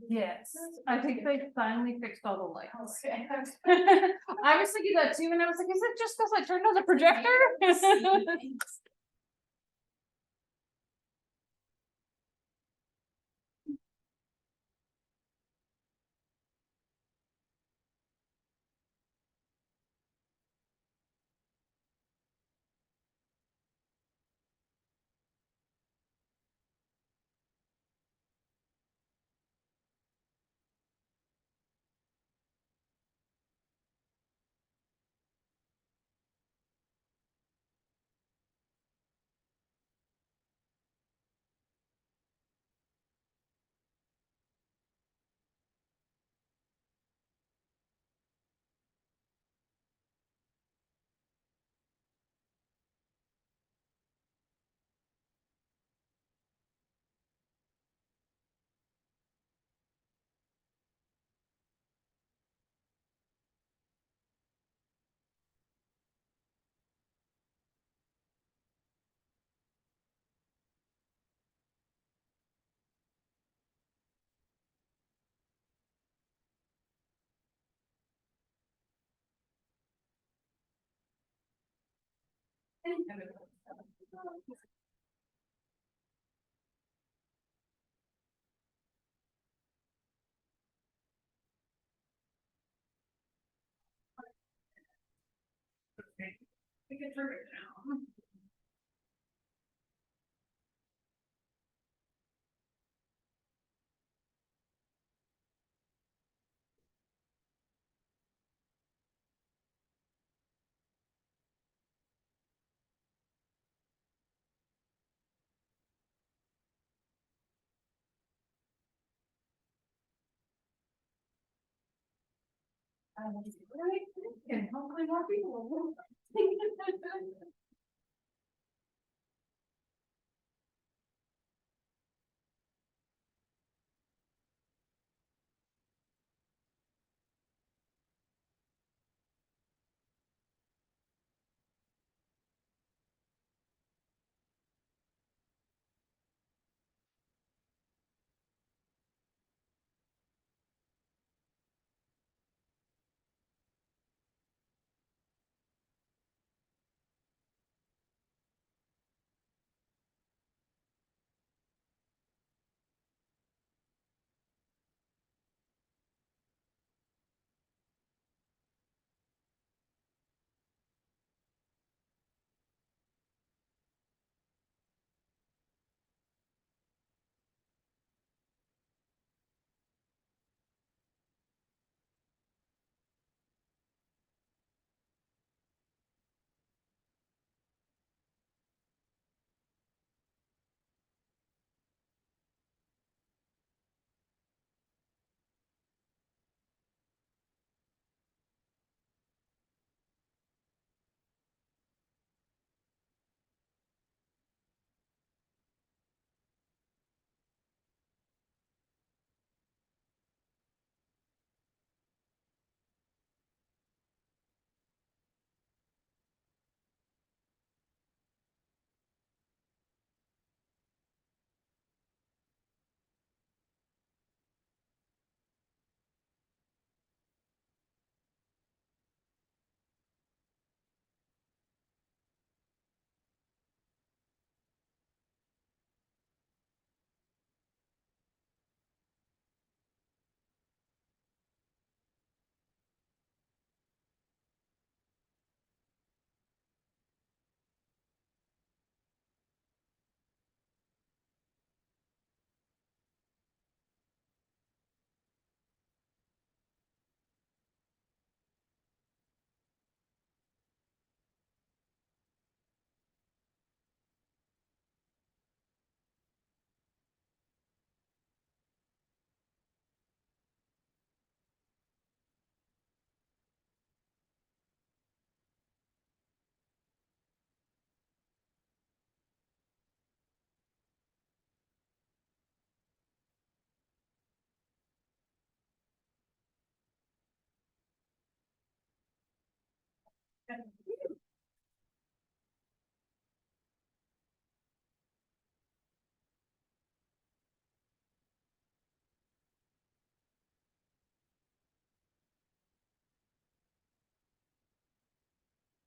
Yes, I think they finally fixed all the lights. I was thinking that too, and I was like, is it just because I turned on the projector? We can turn it down. Right, and hopefully more people will.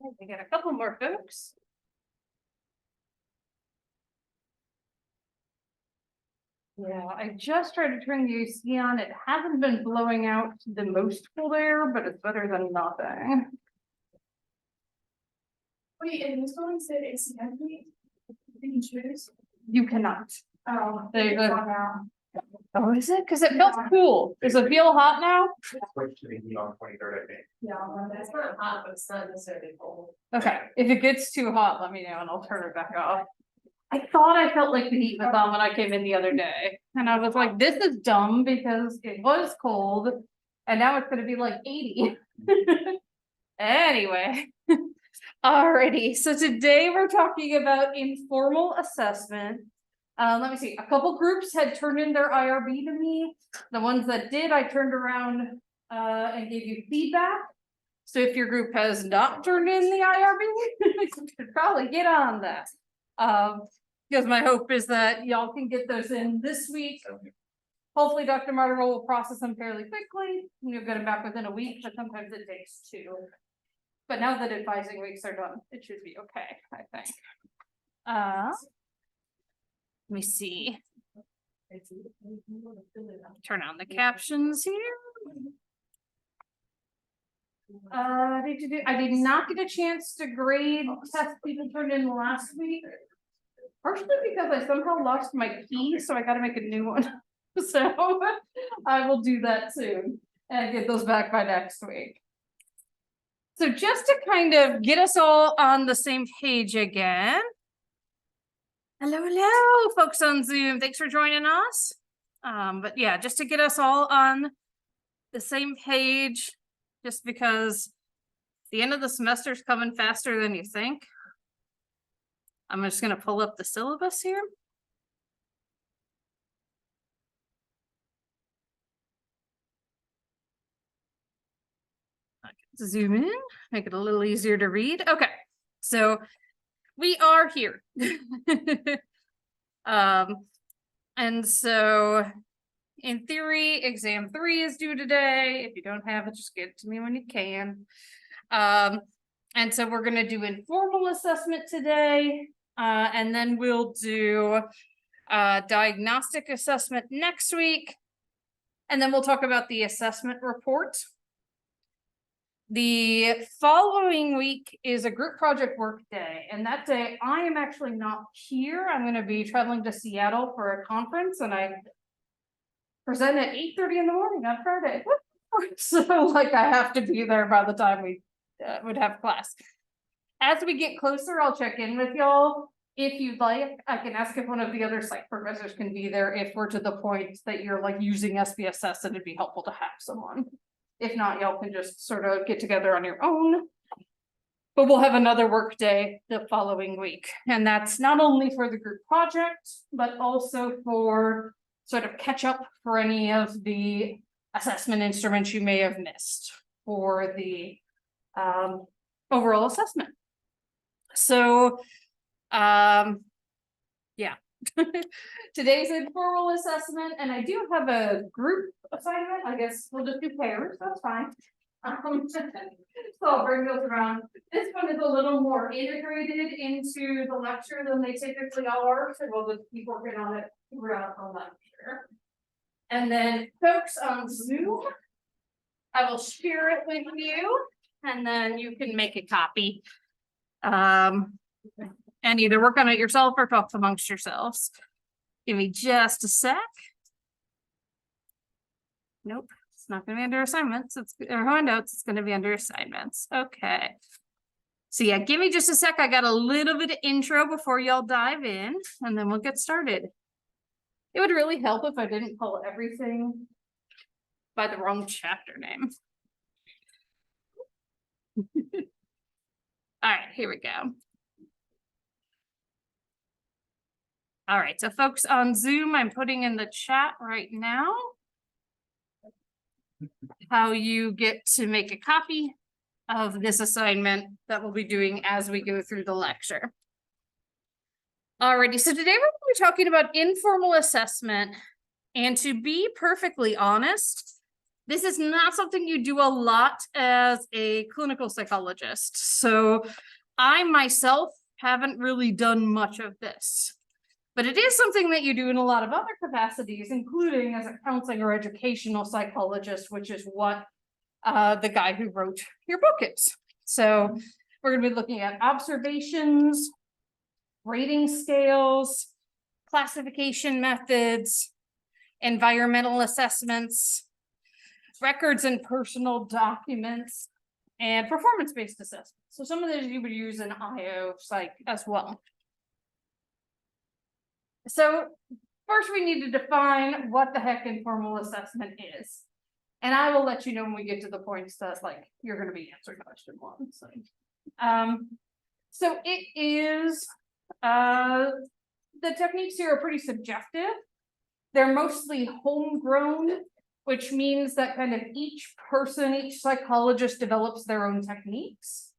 We got a couple more folks. Yeah, I just tried to turn the AC on. It hasn't been blowing out the most cold air, but it's better than nothing. Wait, and this one said AC empty? Can you choose? You cannot. Oh, There you it's go. on now. Oh, is it? Because it feels cool. Does it feel hot now? Switch to the heat on 23rd, I think. Yeah, well, it's not hot, but it's not necessarily cold. Okay, if it gets too hot, let me know and I'll turn it back off. I thought I felt like the heat was on when I came in the other day, and I was like, this is dumb because it was cold. And now it's gonna be like 80. Anyway. Alrighty, so today we're talking about informal assessment. Let me see, a couple groups had turned in their IRB to me. The ones that did, I turned around and gave you feedback. So if your group has not turned in the IRB, you should probably get on that. Because my hope is that y'all can get those in this week. Hopefully Dr. Martin will process them fairly quickly, and you'll get them back within a week, but sometimes it takes 2. But now that advising weeks are done, it should be okay, I think. Let me see. Turn on the captions here. I did not get a chance to grade tests people turned in last week. Partially because I somehow lost my key, so I gotta make a new one. So I will do that soon and get those back by next week. So just to kind of get us all on the same page again. Hello, folks on Zoom. Thanks for joining us. But yeah, just to get us all on the same page, just because the end of the semester is coming faster than you think. I'm just going to pull up the syllabus here. Zoom in, make it a little easier to read. Okay, so we are here. And so in theory, exam 3 is due today. If you don't have it, just get it to me when you can. And so we're going to do informal assessment today. And then we'll do diagnostic assessment next week. And then we'll talk about the assessment report. The following week is a group project work day, and that day I am actually not here. I'm going to be traveling to Seattle for a conference, and I present at 8:30 in the morning on Friday. So like I have to be there by the time we would have class. As we get closer, I'll check in with y'all. If you'd like, I can ask if one of the other psych professors can be there if we're to the point that you're like using SPSS, and it'd be helpful to have someone. If not, y'all can just sort of get together on your own. But we'll have another work day the following week. And that's not only for the group project, but also for sort of catch up for any of the assessment instruments you may have missed for the overall assessment. So, yeah. Today's informal assessment, and I do have a group assignment. I guess we'll just do pairs, that's fine. So I'll bring those around. This one is a little more integrated into the lecture than they typically are, so we'll just keep working on it throughout the lecture. And then folks on Zoom, I will share it with you, and then you can make a copy. And either work on it yourself or talk amongst yourselves. Give me just a sec. Nope, it's not going to be under assignments. It's or handouts. It's going to be under assignments. Okay. So yeah, give me just a sec. I got a little bit of intro before y'all dive in, and then we'll get started. It would really help if I didn't call everything by the wrong chapter name. All right, here we go. All right, so folks on Zoom, I'm putting in the chat right now how you get to make a copy of this assignment that we'll be doing as we go through the lecture. Alrighty, so today we're going to be talking about informal assessment, and to be perfectly honest, This is not something you do a lot as a clinical psychologist. So I myself haven't really done much of this. But it is something that you do in a lot of other capacities, including as a counseling or educational psychologist, which is what the guy who wrote your book is. So we're going to be looking at observations, rating scales, classification methods, environmental assessments, records and personal documents, and performance-based assessments. So some of those you would use in IO psych as well. So first we need to define what the heck informal assessment is. And I will let you know when we get to the points that like you're going to be answering question 1. So it is the techniques here are pretty subjective. They're mostly homegrown, which means that kind of each person, each psychologist develops their own techniques.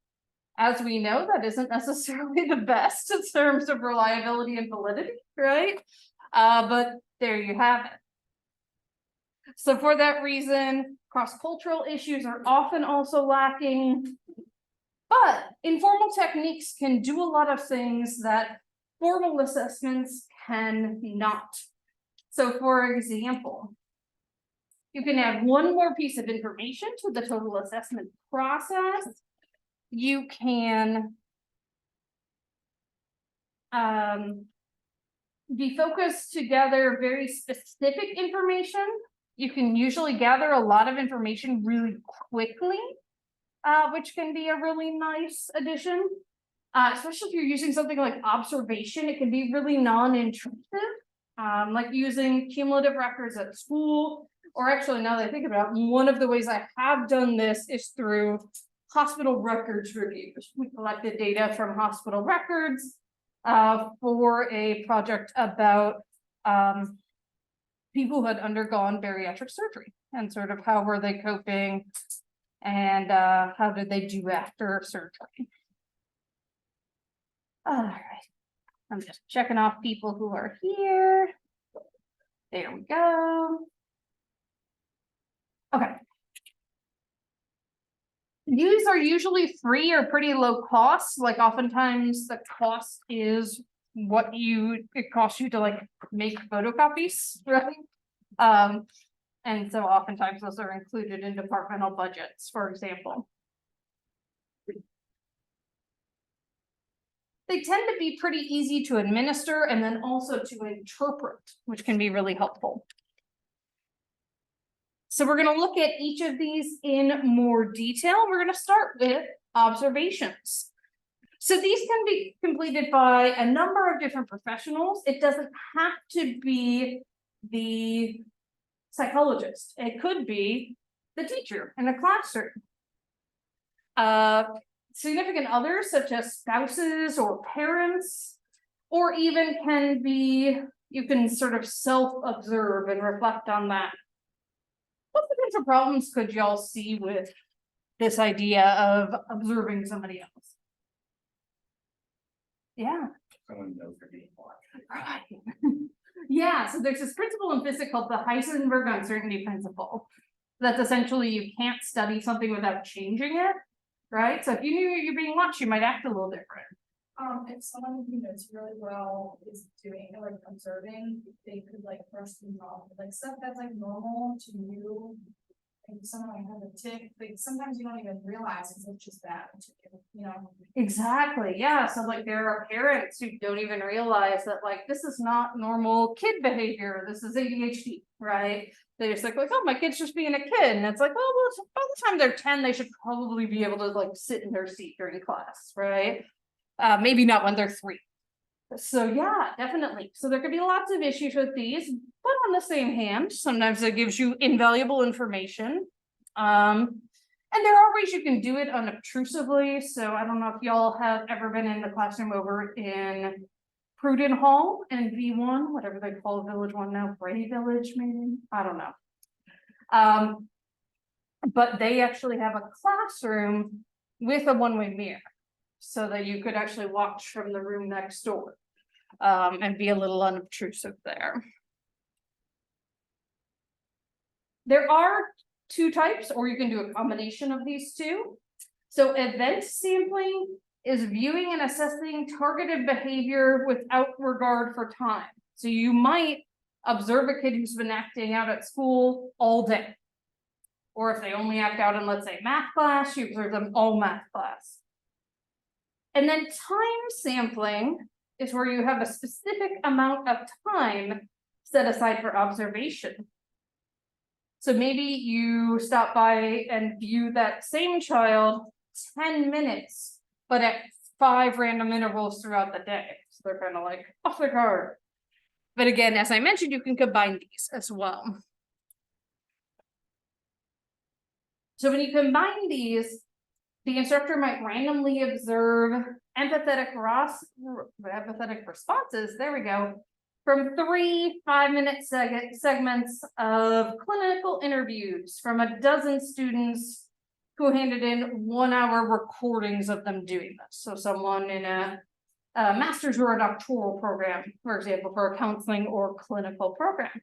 As we know, that isn't necessarily the best in terms of reliability and validity, right? But there you have it. So for that reason, cross-cultural issues are often also lacking. But informal techniques can do a lot of things that formal assessments cannot. So for example, you can add one more piece of information to the total assessment process. You can be focused to gather very specific information. You can usually gather a lot of information really quickly, which can be a really nice addition. Especially if you're using something like observation, it can be really non-intrusive, like using cumulative records at school. Or actually, now that I think about it, one of the ways I have done this is through hospital records reviews. We collected data from hospital records for a project about people who had undergone bariatric surgery and sort of how were they coping and how did they do after surgery. All right, I'm just checking off people who are here. There we go. Okay. These are usually free or pretty low cost. Like oftentimes the cost is what it costs you to like make photocopies, right? And so oftentimes those are included in departmental budgets, for example. They tend to be pretty easy to administer and then also to interpret, which can be really helpful. So we're going to look at each of these in more detail. We're going to start with observations. So these can be completed by a number of different professionals. It doesn't have to be the psychologist. It could be the teacher in a classroom. Significant others such as spouses or parents, or even can be, you can sort of self-observe and reflect on that. What potential problems could y'all see with this idea of observing somebody else? Yeah. Someone knows they're being watched. Right. Yeah, so there's this principle in physics called the Heisenberg uncertainty principle. That's essentially you can't study something without changing it, right? So if you knew you're being watched, you might act a little different. If someone who knows really well is doing like observing, they could like brush things off, like stuff that's like normal to you. Like someone might have a tick, like sometimes you don't even realize it's just that, you know. Exactly, yeah, so like there are parents who don't even realize that like this is not normal kid behavior, this is ADHD, right? They're just like, oh, my kid's just being a kid, and it's like, well, by the time they're 10, they should probably be able to like sit in their seat during class, right? Maybe not when they're 3. So yeah, definitely. So there could be lots of issues with these, but on the same hand, sometimes it gives you invaluable information. And there are ways you can do it unobtrusively. So I don't know if y'all have ever been in the classroom over in Pruden Hall and V1, whatever they call Village 1 now, Bray Village, maybe, I don't know. But they actually have a classroom with a one-way mirror, so that you could actually watch from the room next door, and be a little unobtrusive there. There are two types, or you can do a combination of these two. So event sampling is viewing and assessing targeted behavior without regard for time. So you might observe a kid who's been acting out at school all day. Or if they only act out in, let's say, math class, you observe them all math class. And then time sampling is where you have a specific amount of time set aside for observation. So maybe you stop by and view that same child 10 minutes, but at 5 random intervals throughout the day. So they're kind of like off the guard. But again, as I mentioned, you can combine these as well. So when you combine these, the instructor might randomly observe empathetic responses, there we go, from 3 5-minute segments of clinical interviews from a dozen students who handed in 1-hour recordings of them doing this. So someone in a master's or a doctoral program, for example, for a counseling or clinical program.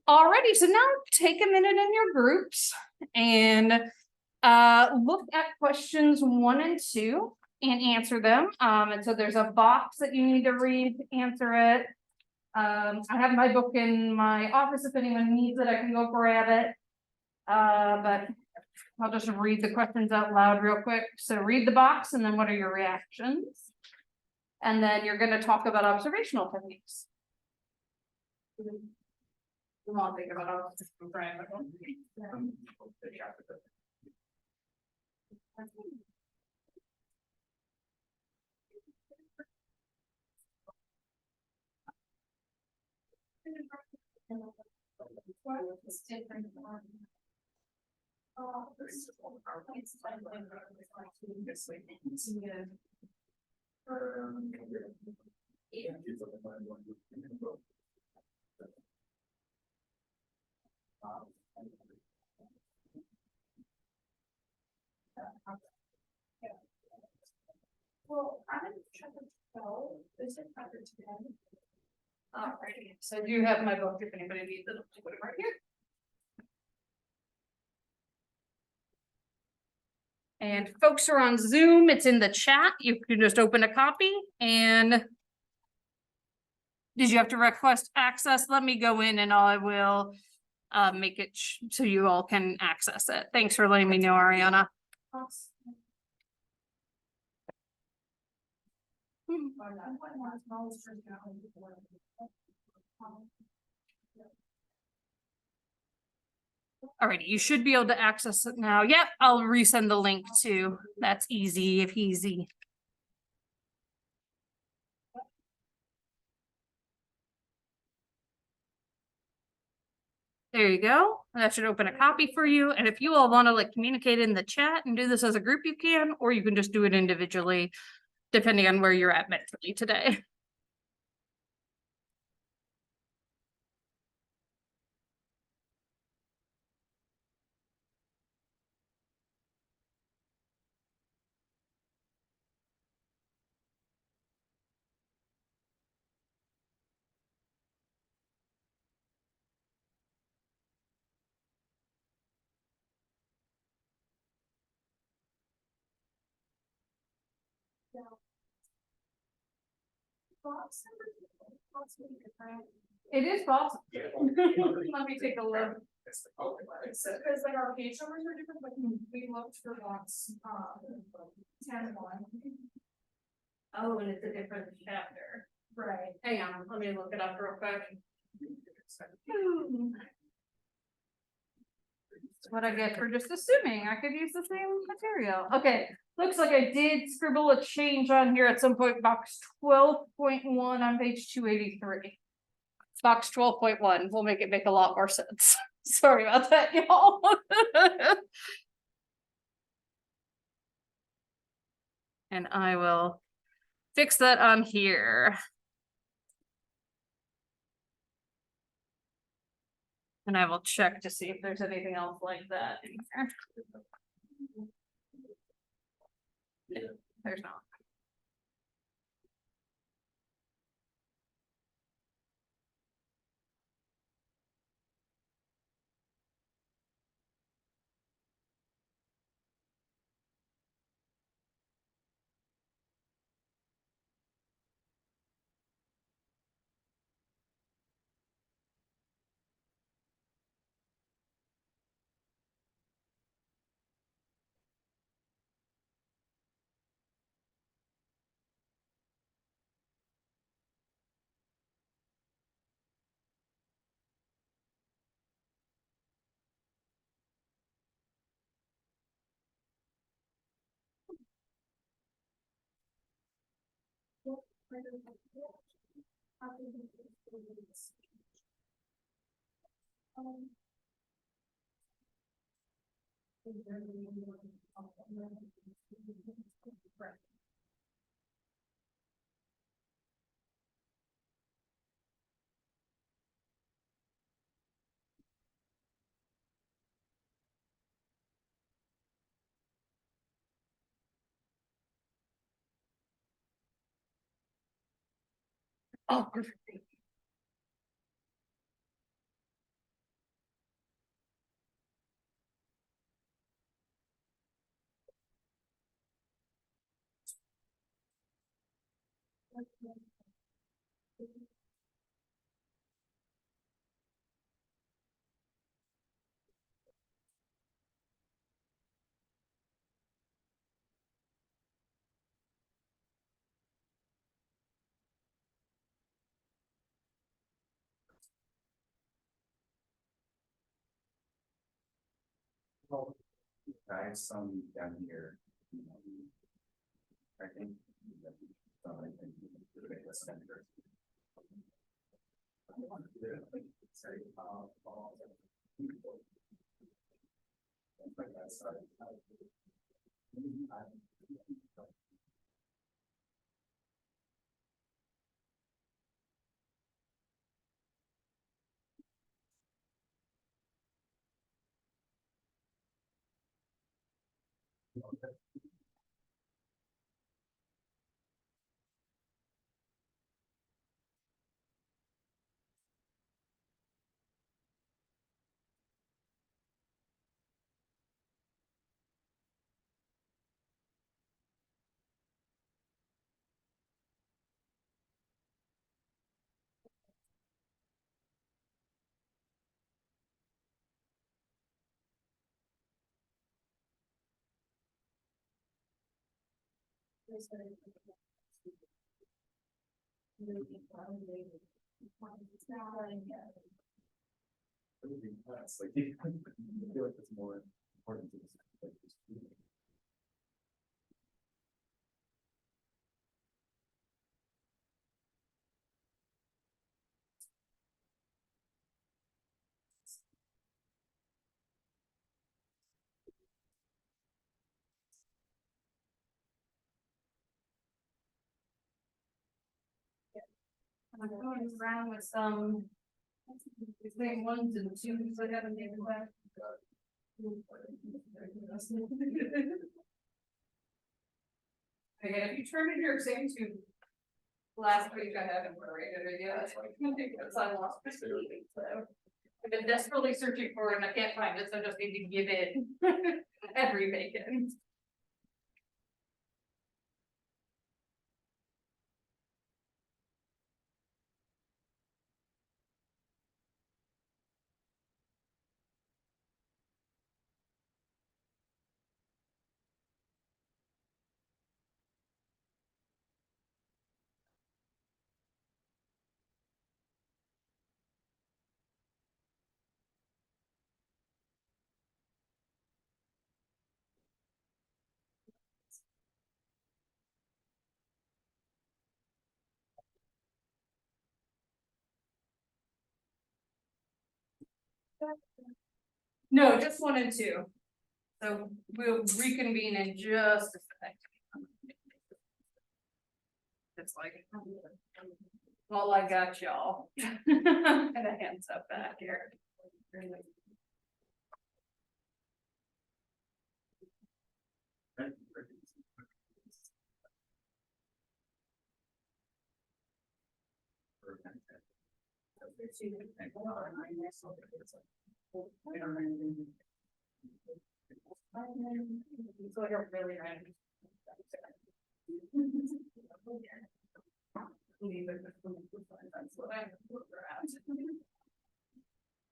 Alrighty, so now take a minute in your groups and look at questions 1 and 2 and answer them. And so there's a box that you need to read, answer it. I have my book in my office. If anyone needs it, I can go grab it. But I'll just read the questions out loud real quick. So read the box and then what are your reactions? And then you're going to talk about observational techniques. We won't think about observational It's different. Well, I'm gonna try to tell, is it better today? Alrighty, so I do have my book if anybody needs it, I'll put it right here. And folks who are on Zoom, it's in the chat. You can just open a copy and. Did you have to request access? Let me go in and I will make it so you all can access it. Thanks for letting me know, Ariana. Alrighty, you should be able to access it now. Yep, I'll resend the link too. That's easy if easy. There you go. That should open a copy for you. And if you all want to like communicate in the chat and do this as a group, you can, or you can just do it individually, depending on where you're at mentally today. It is possible. Yeah. Let me take a look. Because like our page numbers are different, but we looked for once, 10-1. Oh, and it's a different chapter. Right. Hang on, let me look it up real quick. That's what I get for just assuming I could use the same material. Okay, looks like I did scribble a change on here at some point, box 12.1 on page 283. Box 12.1 will make it make a lot more sense. Sorry about that, y'all. And I will fix that on here. And I will check to see if there's anything else like that in here. No, there's not. Oh, perfect. Well, try some down here. I think. Sorry. It's like, I feel like it's more important to this. Like, this feeling. I'm going around with some. Between ones and twos, I haven't made the left. Again, if you turn in your exam to last week, I haven't rated it yet, that's like, because I lost my sleep, so. I've been desperately searching for it and I can't find it, so I just need to give it every vacant. No, just 1 and 2. So we'll reconvene in just a sec. It's like, well, I got y'all. And a hands up back here. So I don't really.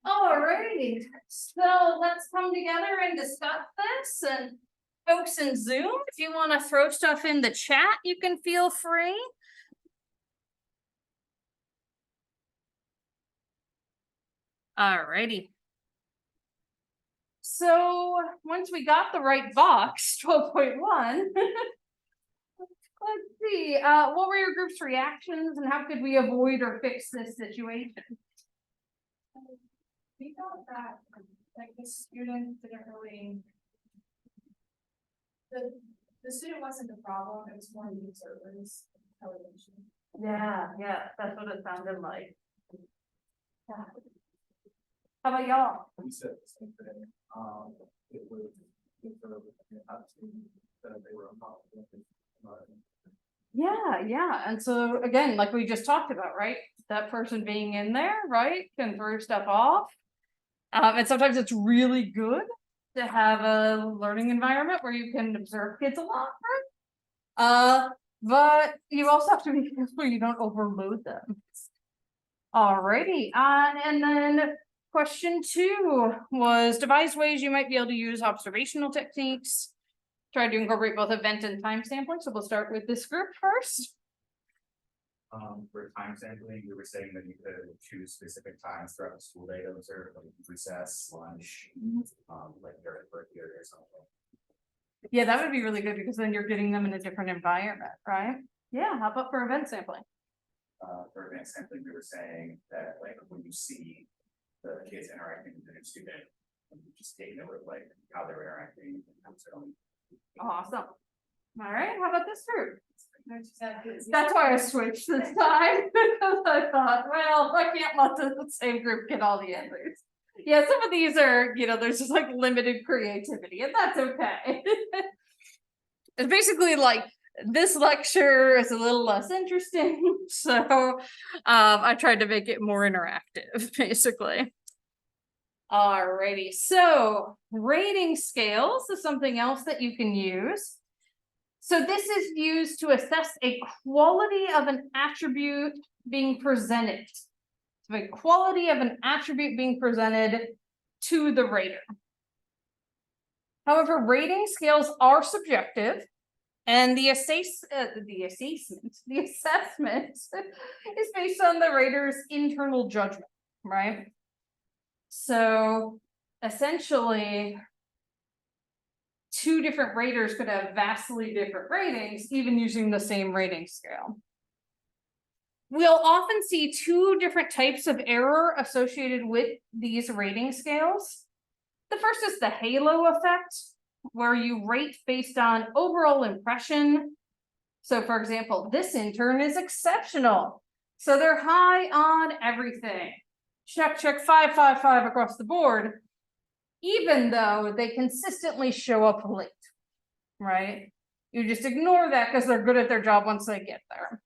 Alrighty, so let's come together and discuss this, and folks in Zoom, if you wanna throw stuff in the chat, you can feel free. Alrighty. So once we got the right box, 12.1. Let's see, what were your group's reactions and how could we avoid or fix this situation? We felt that, like, the student didn't really. The student wasn't the problem, it was more the observers, television. Yeah, that's what it sounded like. Yeah. How about y'all? We said the same thing, it was, that they were involved with it. Yeah, and so again, like we just talked about, right? That person being in there, right, can throw stuff off. And sometimes it's really good to have a learning environment where you can observe kids a lot, right? But you also have to be careful you don't overload them. Alrighty, and then question 2 was devise ways you might be able to use observational techniques. Try to incorporate both event and time sampling, so we'll start with this group first. For time sampling, we were saying that you could choose specific times throughout the school day to observe, like recess, lunch, like during break period or something. Yeah, that would be really good because then you're getting them in a different environment, right? Yeah, how about for event sampling? For event sampling, we were saying that like when you see the kids interacting with the new student, you just take note of like how they're interacting and how it's going. Awesome. All right, how about this group? That's That's why I switched this time, because I thought, well, I can't let the same group get all the answers. Yeah, some of these are, there's just like limited creativity, and that's okay. It's basically like, this lecture is a little less interesting, so I tried to make it more interactive, basically. Alrighty, so rating scales is something else that you can use. So this is used to assess a quality of an attribute being presented. So a quality of an attribute being presented to the rater. However, rating scales are subjective, and the assessment is based on the rater's internal judgment, right? So essentially, 2 different raters could have vastly different ratings, even using the same rating scale. We'll often see 2 different types of error associated with these rating scales. The first is the halo effect, where you rate based on overall impression. So for example, this intern is exceptional, so they're high on everything. Check, 5, 5, 5 across the board, even though they consistently show up late, right? You just ignore that because they're good at their job once they get there.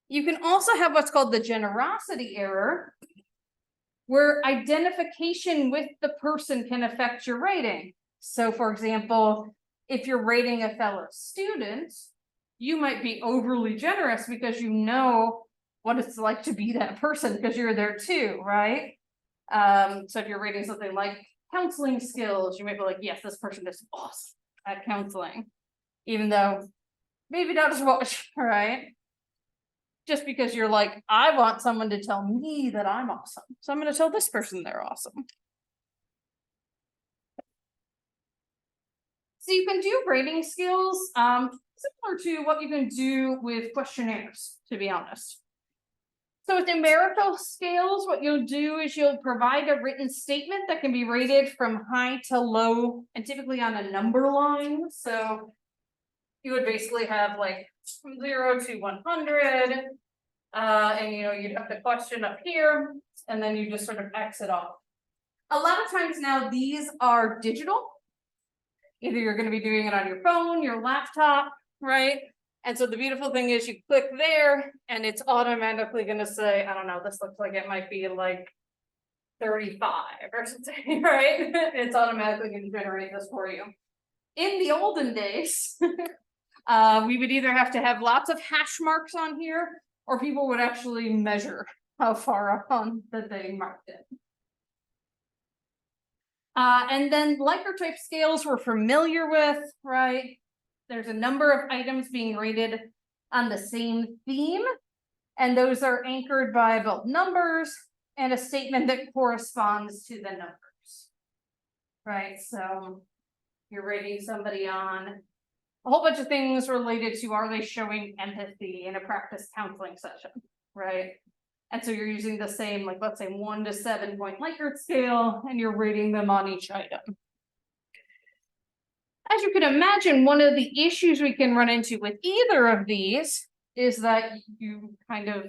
You can also have what's called the generosity error, where identification with the person can affect your rating. So for example, if you're rating a fellow student, you might be overly generous because you know what it's like to be that person because you're there too, right? So if you're rating something like counseling skills, you might be like, yes, this person is awesome at counseling, even though maybe not as much, right? Just because you're like, I want someone to tell me that I'm awesome, so I'm going to tell this person they're awesome. So you can do rating skills, similar to what you can do with questionnaires, to be honest. So with numerical scales, what you'll do is you'll provide a written statement that can be rated from high to low, and typically on a number line. So you would basically have like from 0 to 100, and you'd have the question up here, and then you just sort of X it off. A lot of times now these are digital. Either you're going to be doing it on your phone, your laptop, right? And so the beautiful thing is you click there and it's automatically going to say, I don't know, this looks like it might be like 35 or something, right? It's automatically going to generate this for you. In the olden days, we would either have to have lots of hash marks on here, or people would actually measure how far up on that they marked it. And then Likert type scales we're familiar with, right? There's a number of items being rated on the same theme, and those are anchored by both numbers and a statement that corresponds to the numbers, right? So you're rating somebody on a whole bunch of things related to, are they showing empathy in a practice counseling session, right? And so you're using the same, like, let's say 1 to 7 point Likert scale, and you're rating them on each item. As you can imagine, one of the issues we can run into with either of these is that you kind of,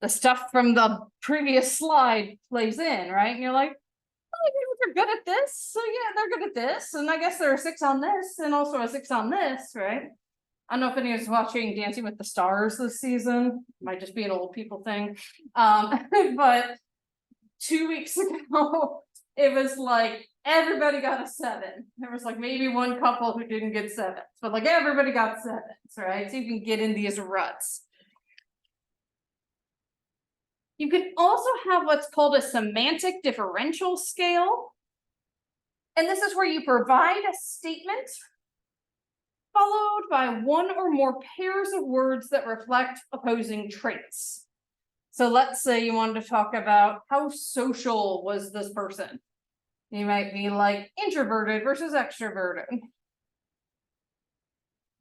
the stuff from the previous slide plays in, right? And you're like, oh, they're good at this, so yeah, they're good at this, and I guess there are 6 on this, and also a 6 on this, right? I don't know if anyone's watching Dancing with the Stars this season, might just be an old people thing. But 2 weeks ago, it was like everybody got a 7. There was like maybe one couple who didn't get 7s, but like everybody got 7s, right? So you can get in these ruts. You can also have what's called a semantic differential scale. And this is where you provide a statement followed by 1 or more pairs of words that reflect opposing traits. So let's say you wanted to talk about how social was this person. You might be like introverted versus extroverted.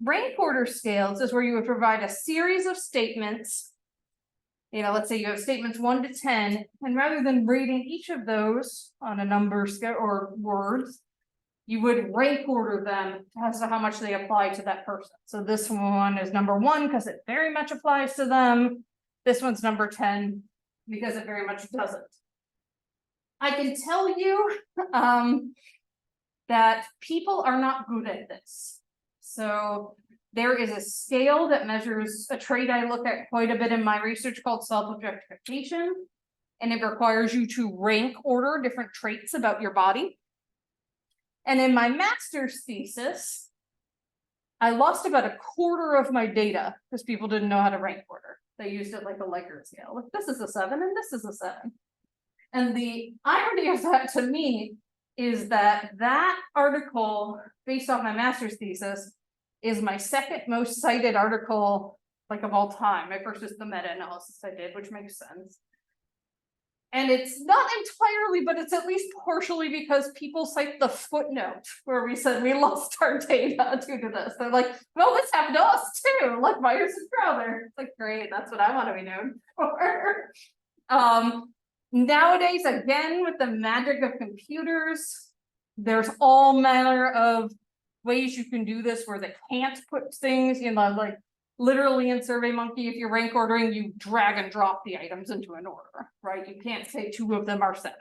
Rank order scales is where you would provide a series of statements. Let's say you have statements 1 to 10, and rather than rating each of those on a number scale or words, you would rank order them as to how much they apply to that person. So this one is number 1 because it very much applies to them. This one's number 10 because it very much doesn't. I can tell you that people are not good at this. So there is a scale that measures a trait I look at quite a bit in my research called self-objectification. And it requires you to rank order different traits about your body. And in my master's thesis, I lost about a quarter of my data because people didn't know how to rank order. They used it like a Likert scale. Like, this is a 7 and this is a 7. And the irony of that to me is that that article, based off my master's thesis, is my second most cited article like of all time. My first is the meta-analysis I did, which makes sense. And it's not entirely, but it's at least partially because people cite the footnote where we said we lost our data due to this. They're like, well, this happened to us too, like Myers and Crowther. It's like, great, that's what I want to be known for. Nowadays, again, with the magic of computers, there's all manner of ways you can do this where they can't put things, like literally in SurveyMonkey, if you're rank ordering, you drag and drop the items into an order, right? You can't say 2 of them are 7.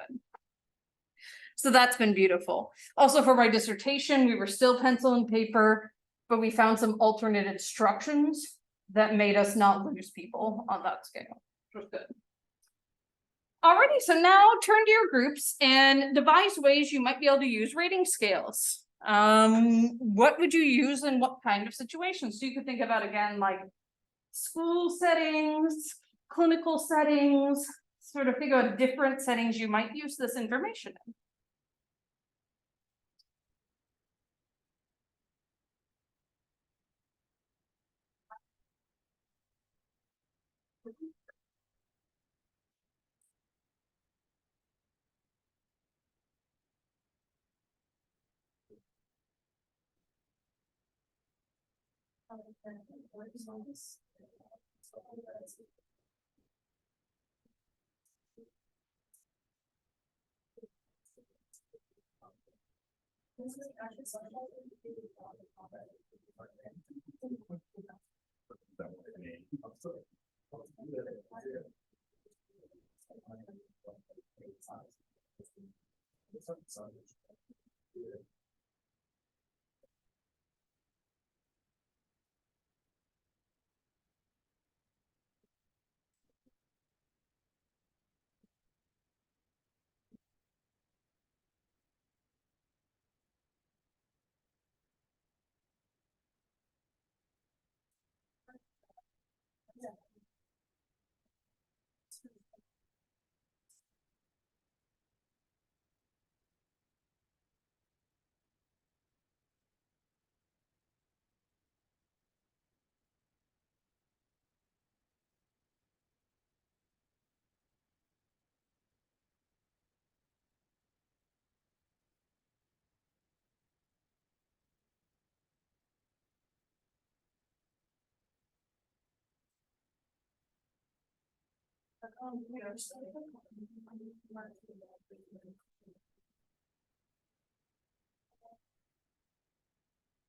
So that's been beautiful. Also for my dissertation, we were still pencil and paper, but we found some alternate instructions that made us not lose people on that scale, which was good. Alrighty, so now turn to your groups and devise ways you might be able to use rating scales. What would you use in what kind of situations? So you could think about, again, like school settings, clinical settings, sort of think about different settings you might use this information in.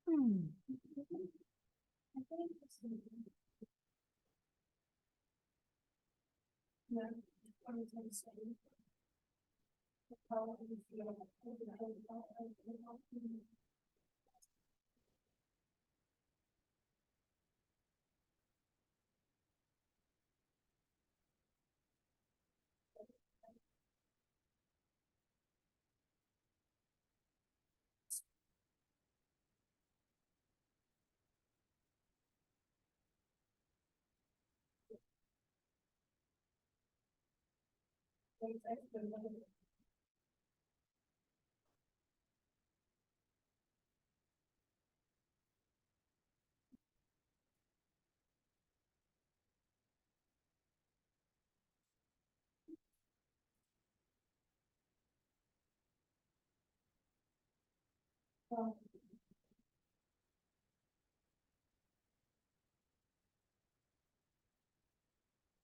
Hmm.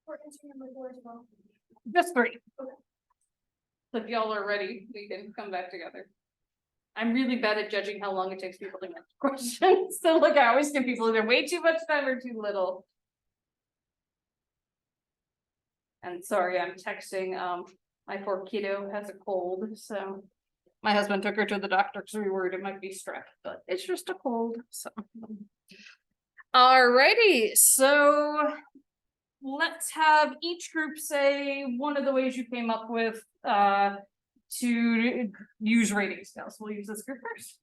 We're entering number 4 as well. Just three. So if y'all are ready, we can come back together. I'm really bad at judging how long it takes people to answer questions, so like I always give people either way too much time or too little. And sorry, I'm texting, my poor kiddo has a cold, so. My husband took her to the doctor because we were worried it might be strep, but it's just a cold, so. Alrighty, so. Let's have each group say one of the ways you came up with, to use rating scales. We'll use this group first.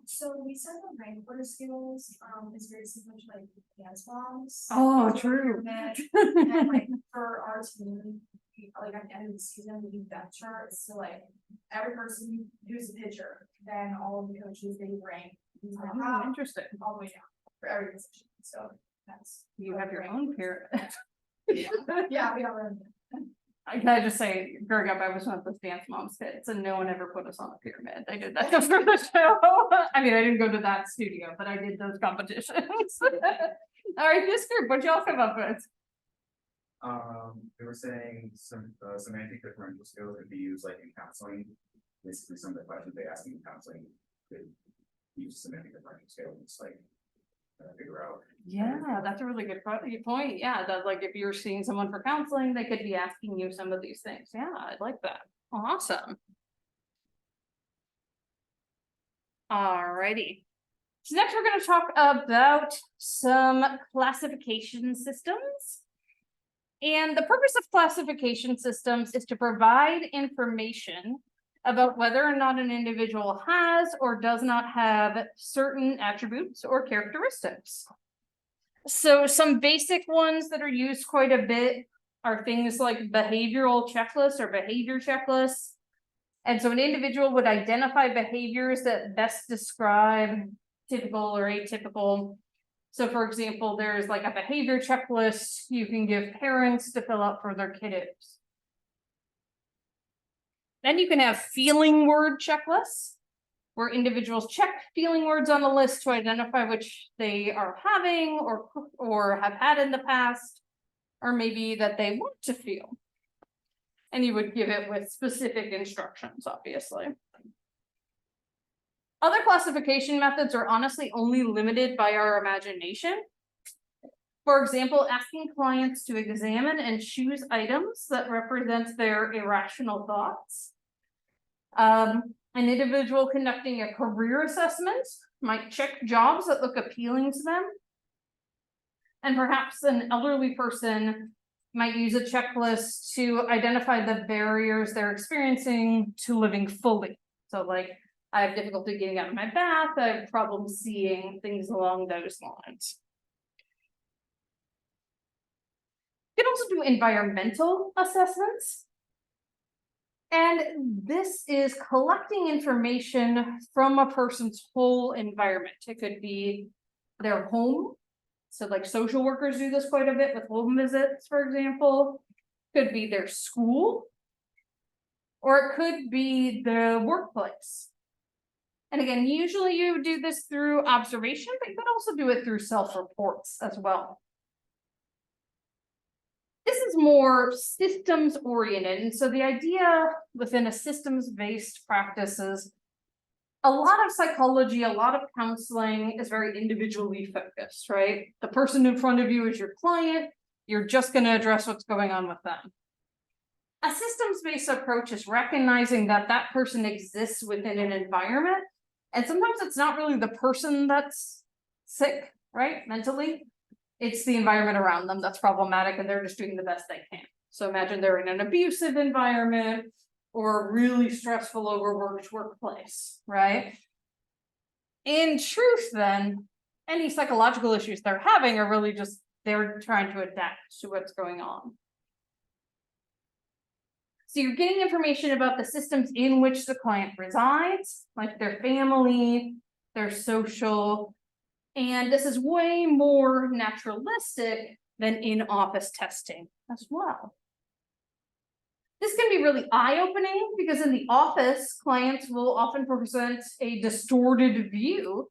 So we said the rank order skills, is very similar to like dance moms. Oh, So true. And like for our team, like at the end of the season, we do depth charts, so like every person who's a pitcher, then all of the coaches, they rank. who's like, Oh, interesting. all the way down for every position, so that's. You have your own pyramid. Yeah, we have our own. I gotta just say, growing up, I was one of those dance moms kids, and no one ever put us on a pyramid. I did that just for the show. I mean, I didn't go to that studio, but I did those competitions. All right, this group, what y'all come up with? They were saying some semantic differential skills could be used like in counseling. Basically, some of the questions they ask in counseling could use semantic differential skills, like figure out. Yeah, that's a really good point. Yeah, that like if you're seeing someone for counseling, they could be asking you some of these things. Yeah, I like that. Awesome. Alrighty. So next we're gonna talk about some classification systems. And the purpose of classification systems is to provide information about whether or not an individual has or does not have certain attributes or characteristics. So some basic ones that are used quite a bit are things like behavioral checklists or behavior checklists. And so an individual would identify behaviors that best describe typical or atypical. So for example, there's like a behavior checklist you can give parents to fill out for their kiddos. Then you can have feeling word checklists, where individuals check feeling words on the list to identify which they are having or have had in the past, or maybe that they want to feel. And you would give it with specific instructions, obviously. Other classification methods are honestly only limited by our imagination. For example, asking clients to examine and choose items that represent their irrational thoughts. An individual conducting a career assessment might check jobs that look appealing to them. And perhaps an elderly person might use a checklist to identify the barriers they're experiencing to living fully. So like, I have difficulty getting out of my bath, I have problems seeing, things along those lines. You can also do environmental assessments. And this is collecting information from a person's whole environment. It could be their home. So like social workers do this quite a bit with home visits, for example. Could be their school. Or it could be the workplace. And again, usually you do this through observation, but you could also do it through self-reports as well. This is is more systems oriented, and so the idea within a systems based practice is a lot of psychology, a lot of counseling is very individually focused, right? The person in front of you is your client, you're just going to address what's going on with them. A systems-based approach is recognizing that that person exists within an environment, and sometimes it's not really the person that's sick, right, mentally. It's the environment around them that's problematic, and they're just doing the best they can. So imagine they're in an abusive environment, or a really stressful, overworked workplace, right? In truth, then, any psychological issues they're having are really just they're trying to adapt to what's going on. So you're getting information about the systems in which the client resides, like their family, their social, and this is way more naturalistic than in-office testing as well. This can be really eye-opening because in the office, clients will often present a distorted view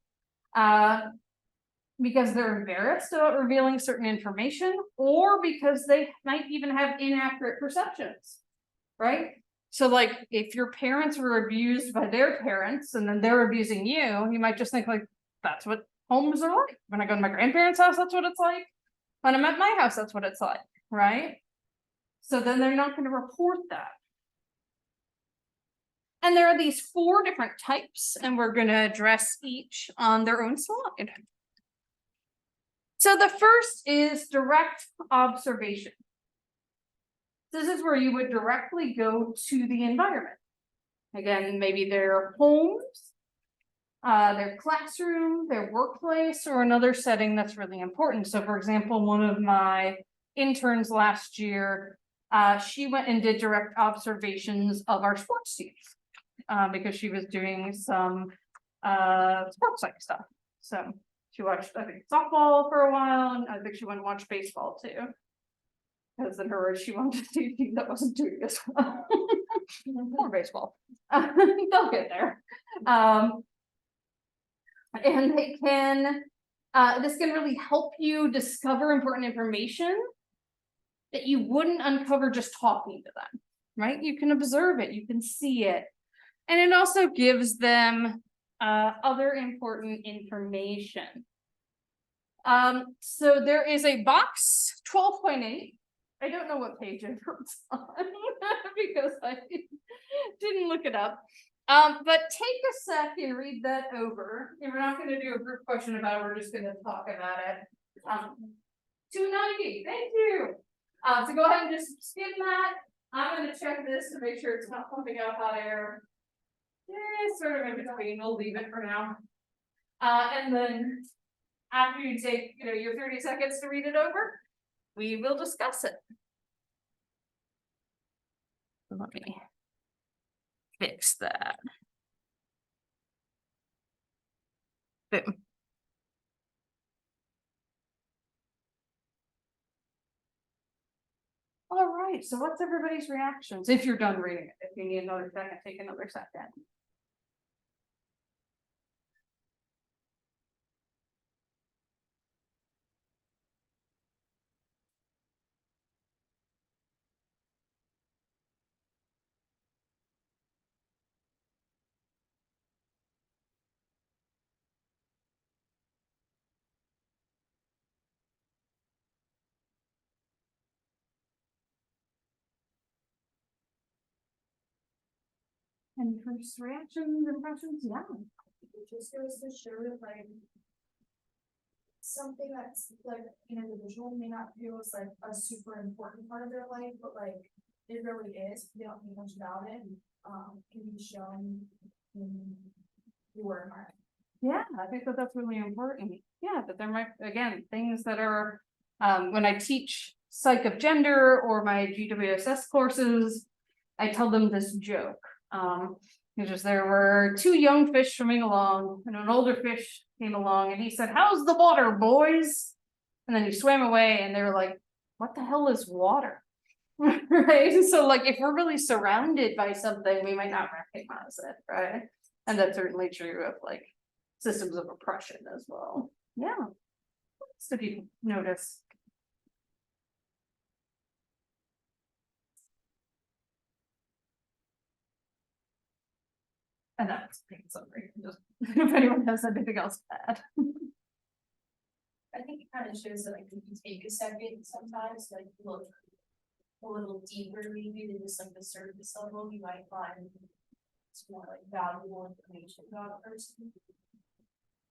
because they're embarrassed about revealing certain information, or because they might even have inaccurate perceptions, right? So like if your parents were abused by their parents and then they're abusing you, you might just think like, that's what homes are like. When I go to my grandparents' house, that's what it's like. When I'm at my house, that's what it's like, right? So then they're not going to report that. And there are these 4 different types, and we're going to address each on their own slide. So the first is direct observation. This is where you would directly go to the environment. Again, maybe their homes, their classroom, their workplace, or another setting that's really important. So for example, one of my interns last year, she went and did direct observations of our sports teams because she was doing some sports like stuff. So she watched, I think, softball for a while, and I think she went and watched baseball too. Because in her, she wanted to see a team that wasn't doing as well. More baseball. They'll get there. And they can, this can really help you discover important information that you wouldn't uncover just talking to them, right? You can observe it, you can see it. And it also gives them other important information. So there is a box 12.8. I don't know what page it's on because I didn't look it up. But take a sec and read that over. And we're not going to do a group question about it, we're just going to talk about it. 290, thank you. So go ahead and just skim that. I'm going to check this to make sure it's not pumping out hot air. Yeah, sort of in between, we'll leave it for now. And then after you take, your 30 seconds to read it over, we will discuss it. Let me fix that. Boom. All right, so what's everybody's reactions? If you're done reading it, if you need another second, take another second. Any first reactions, impressions? Yeah. It just goes to show that like something that's like an individual may not feel as like a super important part of their life, but like it really is. They don't think much about it. Can be shown in your environment. Yeah, I think that that's really important. Yeah, that there might, again, things that are, when I teach psych of gender or my GWSS courses, I tell them this joke. It's just there were 2 young fish swimming along, and an older fish came along, and he said, "How's the water, boys?" And then he swam away, and they were like, "What the hell is water?" Right? So like, if we're really surrounded by something, we might not recognize it, right? And that's certainly true of like systems of oppression as well. Yeah. So people notice. And that's a summary, just if anyone has anything else to add. I think it kind of shows that like if you take a second sometimes, like look a little deeper maybe than just like the surface level, you might find it's more like valuable information about a person.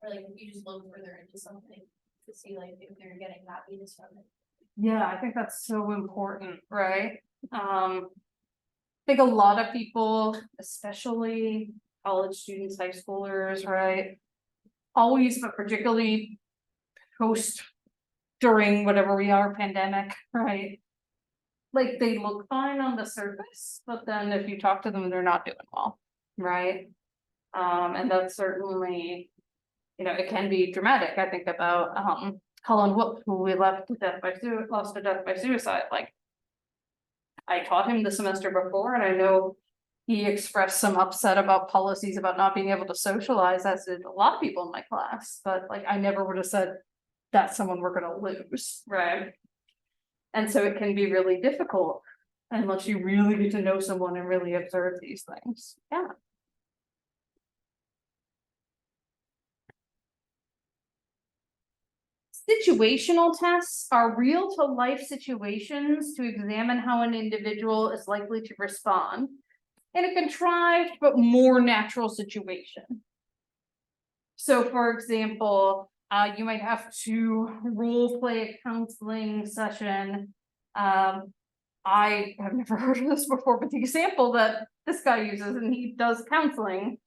Or like if you just look further into something to see like if they're getting happiness from it. Yeah, I think that's so important, right? I think a lot of people, especially college students, high schoolers, right? Always, but particularly post during whatever we are pandemic, right? Like they look fine on the surface, but then if you talk to them, they're not doing well, right? And that's certainly, it can be dramatic. I think about Colin Wood, who we lost to death by suicide. Like I taught him the semester before, and I know he expressed some upset about policies about not being able to socialize, as did a lot of people in my class, but like I never would have said that's someone we're gonna lose, right? And so it can be really difficult unless you really get to know someone and really observe these things. Yeah. Situational tests are real to life situations to examine how an individual is likely to respond in a contrived but more natural situation. So for example, you might have to role play a counseling session. I have never heard of this before, but the example that this guy uses, and he does counseling,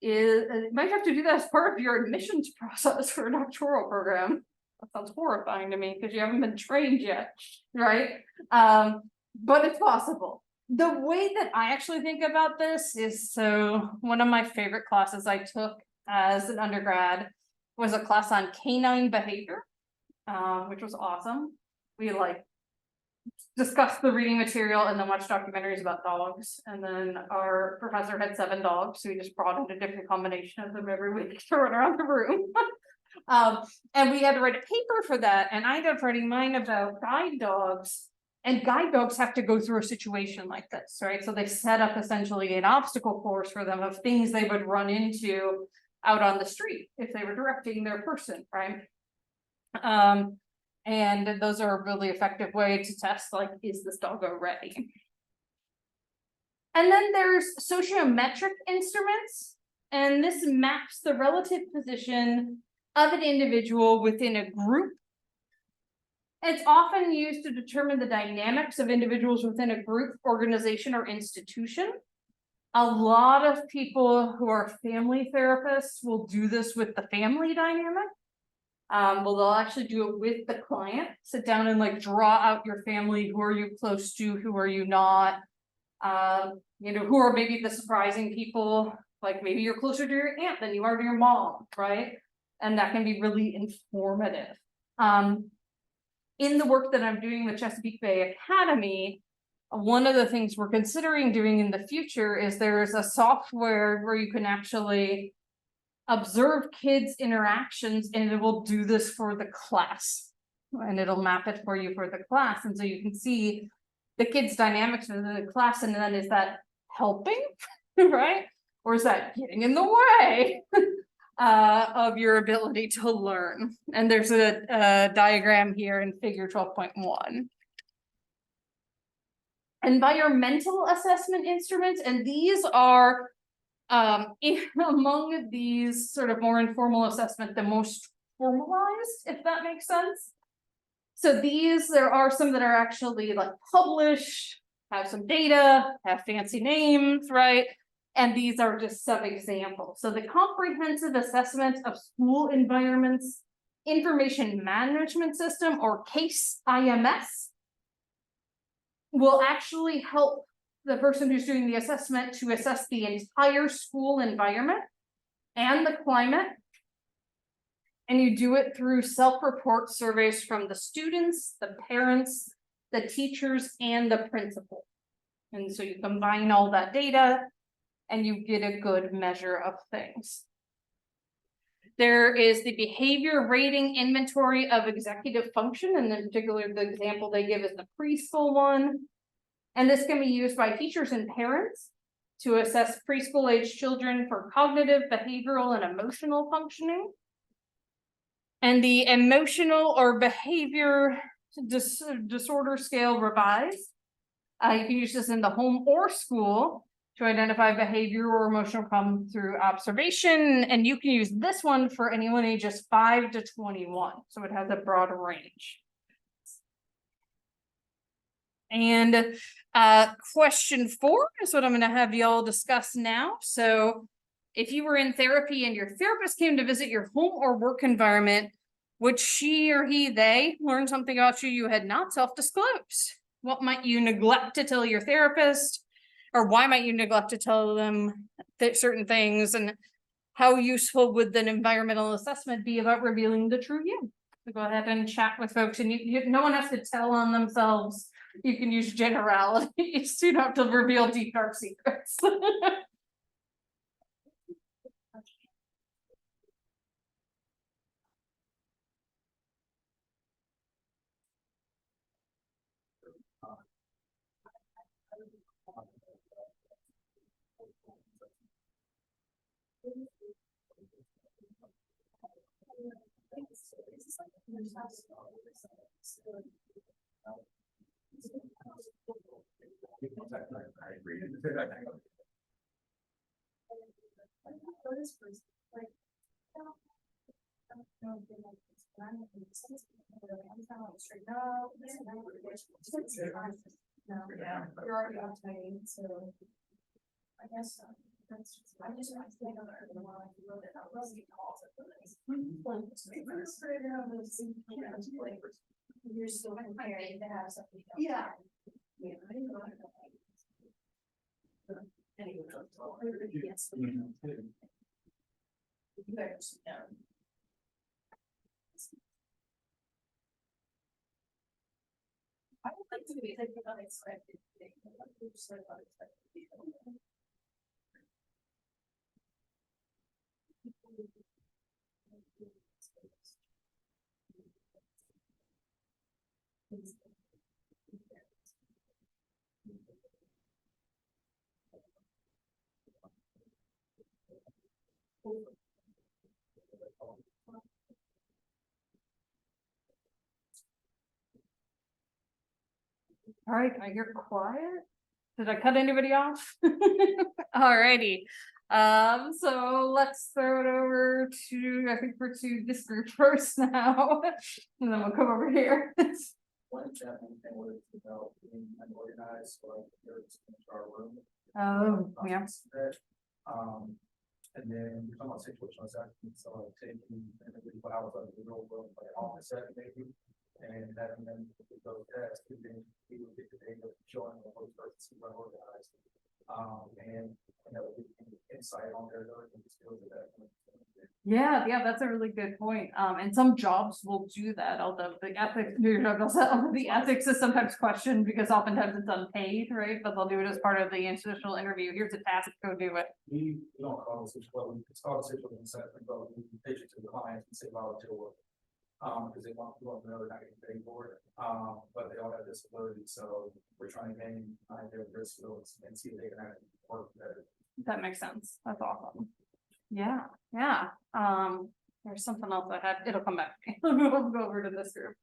is you might have to do that as part of your admissions process for a doctoral program. That sounds horrifying to me because you haven't been trained yet, right? But it's possible. The way that I actually think about this is, so one of my favorite classes I took as an undergrad was a class on canine behavior, which was awesome. We like discussed the reading material and then watched documentaries about dogs. And then our professor had 7 dogs, so we just brought in a different combination of them every week to run around the room. And we had to write a paper for that, and I ended up writing mine about guide dogs. And guide dogs have to go through a situation like this, right? So they set up essentially an obstacle course for them of things they would run into out on the street if they were directing their person, right? And those are a really effective way to test, like, is this doggo ready? And then there's sociometric instruments, and this maps the relative position of an individual within a group. It's often used to determine the dynamics of individuals within a group, organization, or institution. A lot of people who are family therapists will do this with the family dynamic. Well, they'll actually do it with the client, sit down and like draw out your family. Who are you close to? Who are you not? Who are maybe the surprising people? Like maybe you're closer to your aunt than you are to your mom, right? And that can be really informative. In the work that I'm doing with Chesapeake Bay Academy, one of the things we're considering doing in the future is there's a software where you can actually observe kids' interactions, and it will do this for the class, and it'll map it for you for the class. And so you can see the kids' dynamics in the class, and then is that helping, right? Or is that getting in the way of your ability to learn? And there's a diagram here in figure 12.1. Environmental assessment instruments, and these are among these sort of more informal assessment, the most formalized, if that makes sense. So there are some that are actually like published, have some data, have fancy names, right? And these are just some examples. So the comprehensive assessment of school environments information management system, or CASE IMS, will actually help the person who's doing the assessment to assess the entire school environment and the climate. And you do it through self-report surveys from the students, the parents, the teachers, and the principal. And so you combine all that data and you get a good measure of things. There is the behavior rating inventory of executive function, and in particular, the example they give is the preschool one. And this can be used by teachers and parents to assess preschool age children for cognitive, behavioral, and emotional functioning. And the emotional or behavior disorder scale revised. You can use this in the home or school to identify behavior or emotional problems through observation. And you can use this one for anyone ages 5 to 21. So it has a broad range. And question 4 is what I'm going to have y'all discuss now. So if you were in therapy and your therapist came to visit your home or work environment, would she or they learn something about you you had not self-disclosed? What might you neglect to tell your therapist? Or why might you neglect to tell them certain things? And how useful would an environmental assessment be about revealing the true you? So go ahead and chat with folks, and no one has to tell on themselves. You can use generalities. You don't have to reveal deep, dark secrets. I agree. Yeah, you're already on time, so. I guess, that's just, I think I'm the one who wrote it, I was getting calls at this. You're still preparing to have something. Yeah. Yeah, I didn't know. Anyway, yes. You better sit down. I would like to be like unexpected thing. Just like unexpected thing. All right, I hear quiet. Did I cut anybody off? Alrighty. So let's throw it over to, I think we're to this group first now. And then we'll come over here. One chat and was about being unorganized, like there's our room. Oh, yeah. And then we're talking about situational assessment, so like taking what I was like the real world, like office set maybe. And having them do those tests, and then we would get the data showing the whole person super organized. And that would give insight on their learning skills at that point. Yeah, that's a really good point. And some jobs will do that, although the ethics is sometimes questioned because oftentimes it's unpaid, right? But they'll do it as part of the institutional interview. Here's a task, go do it. We don't call it situational, it's called situational assessment, but we pitch it to the clients and say volunteer work. Because they want to know they're not getting paid for it, but they all have disabilities, so we're trying to gain their skills and see if they can actually work better. That makes sense. That's awesome. Yeah. There's something else I had. It'll come back. We'll go over to this group.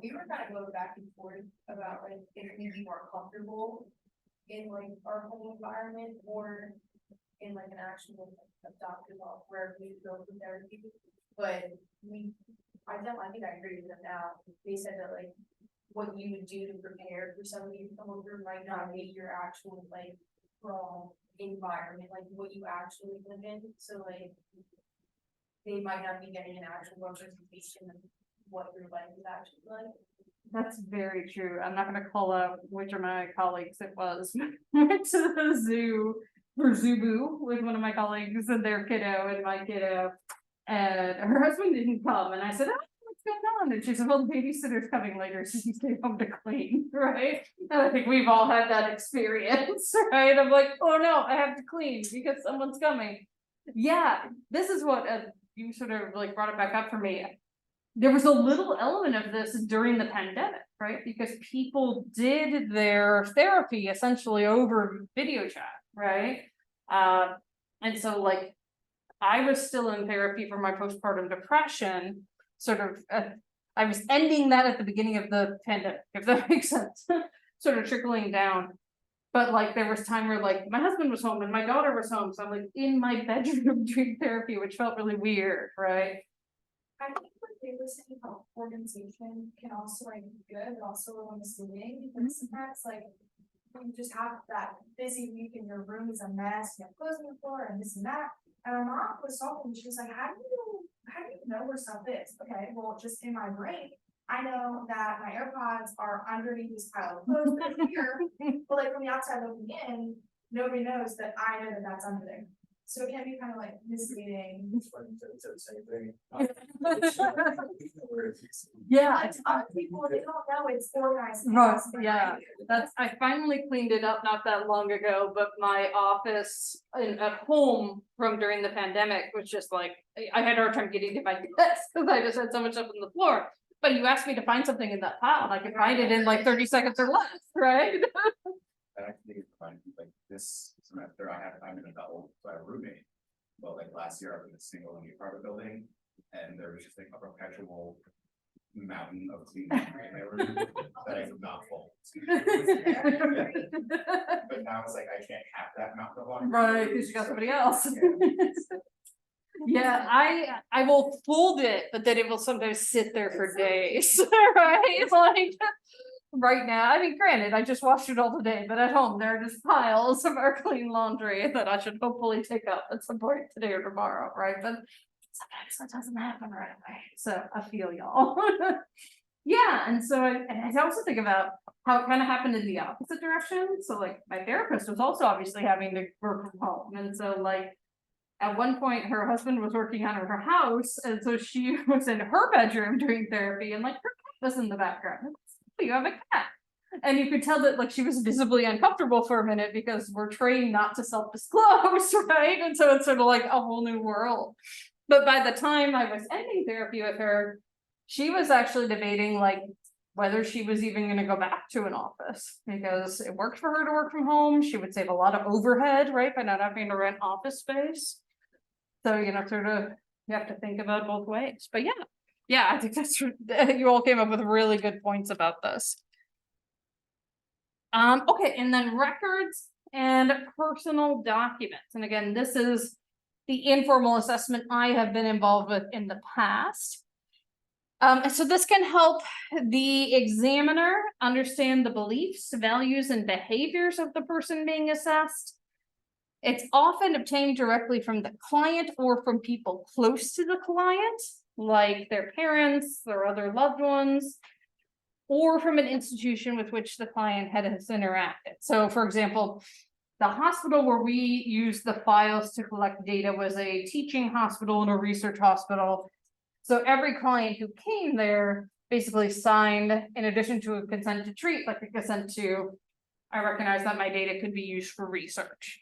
We were kind of going back and forth about like if we'd be more comfortable in like our home environment or in like an actual adopted home where we go from therapy. But I think I agree with them now. They said that like what you would do to prepare for somebody to come over might not be your actual like raw environment, like what you actually live in. So like they might not be getting an actual representation of what your life is actually like. That's very true. I'm not gonna call out which of my colleagues it was. Went to the zoo for Zubu with one of my colleagues and their kiddo and my kiddo. And her husband didn't come, and I said, "Oh, what's going on?" And she said, "Well, the babysitter's coming later, so you stay home to clean," right? And I think we've all had that experience, right? I'm like, "Oh no, I have to clean because someone's coming." Yeah, this is what you sort of like brought it back up for me. there was a little element of this during the pandemic, right? Because people did their therapy essentially over video chat, right? And so like, I was still in therapy for my postpartum depression, sort of, I was ending that at the beginning of the pandemic, if that makes sense, sort of trickling down. But like, there was time where like, my husband was home and my daughter was home, so I'm like in my bedroom doing therapy, which felt really weird, right? I think what they were saying about organization can also like be good, but also a little misleading, because sometimes like. You just have that busy week and your room is a mess, you have clothes on the floor and this and that. And my mom was talking, she was like, how do you know where stuff is? Okay, well, just in my brain, I know that my AirPods are underneath this pile of clothes that are here, but like from the outside looking in, nobody knows that I know that that's under there. So it can be kind of like misleading. It's like, it's the same thing. Yeah, Like, other people, they don't know it's organized. Right, chaos, but yeah. I do. That's, I finally cleaned it up not that long ago, but my office at home from during the pandemic was just like, I had a hard time getting to my desk because I just had so much up on the floor. But you asked me to find something in that pile, and I could find it in like 30 seconds or less, right? I think it's fun, like this semester I'm in a double, so I have a roommate. But like last year I was in a single in the apartment building and there was just like a perpetual mountain of clean laundry in my room that I could not fold. But now it's like I can't have that mountain of laundry. Right, because you got somebody else. Yeah. Yeah, I will fold it, but then it will sometimes sit there for days, right? Like, right now, I mean, granted, I just washed it all today, but at home, there are just piles of our clean laundry that I should hopefully take up at some point today or tomorrow, right? But sometimes that doesn't happen right away, so I feel y'all. Yeah, and so I also think about how it kind of happened in the opposite direction, so like, my therapist was also obviously having to work from home, and so like, at one point, her husband was working out of her house, and so she was in her bedroom doing therapy, and like her cat was in the background. "Oh, you have a cat." And you could tell that like she was visibly uncomfortable for a minute because we're trained not to self-disclose, right? And so it's sort of like a whole new world. But by the time I was ending therapy with her, she was actually debating like whether she was even gonna go back to an office because it worked for her to work from home. She would save a lot of overhead, right, by not having to rent office space. So, you know, sort of, you have to think about both ways, but yeah, I think that's, you all came up with really good points about this. Okay, and then records and personal documents, and again, this is the informal assessment I have been involved with in the past. And so this can help the examiner understand the beliefs, values, and behaviors of the person being assessed. It's often obtained directly from the client or from people close to the client, like their parents or other loved ones, or from an institution with which the client has interacted. So for example, the hospital where we used the files to collect data was a teaching hospital and a research hospital. So every client who came there basically signed, in addition to a consent to treat, like a consent to, I recognize that my data could be used for research.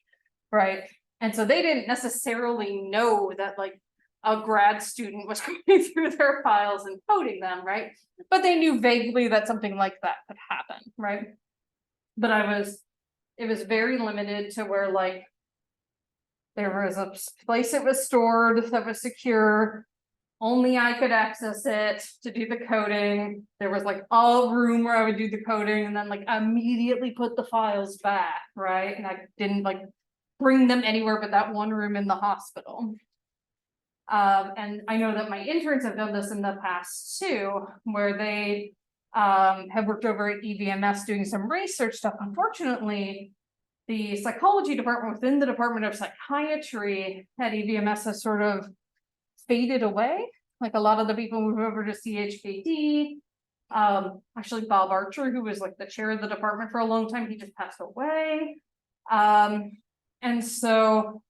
Right, and so they didn't necessarily know that like a grad student was going through their files and coding them, right? But they knew vaguely that something like that could happen, right? But it was very limited to where like there was a place it was stored that was secure. Only I could access it to do the coding. There was like a room where I would do the coding and then like immediately put the files back, right? And I didn't like bring them anywhere but that one room in the hospital. And I know that my interns have done this in the past too, where they have worked over at EVMS doing some research stuff. Unfortunately, the psychology department within the Department of Psychiatry at EVMS has sort of faded away. Like a lot of the people move over to CHKD. Actually Bob Archer, who was like the chair of the department for a long time, he just passed away. And so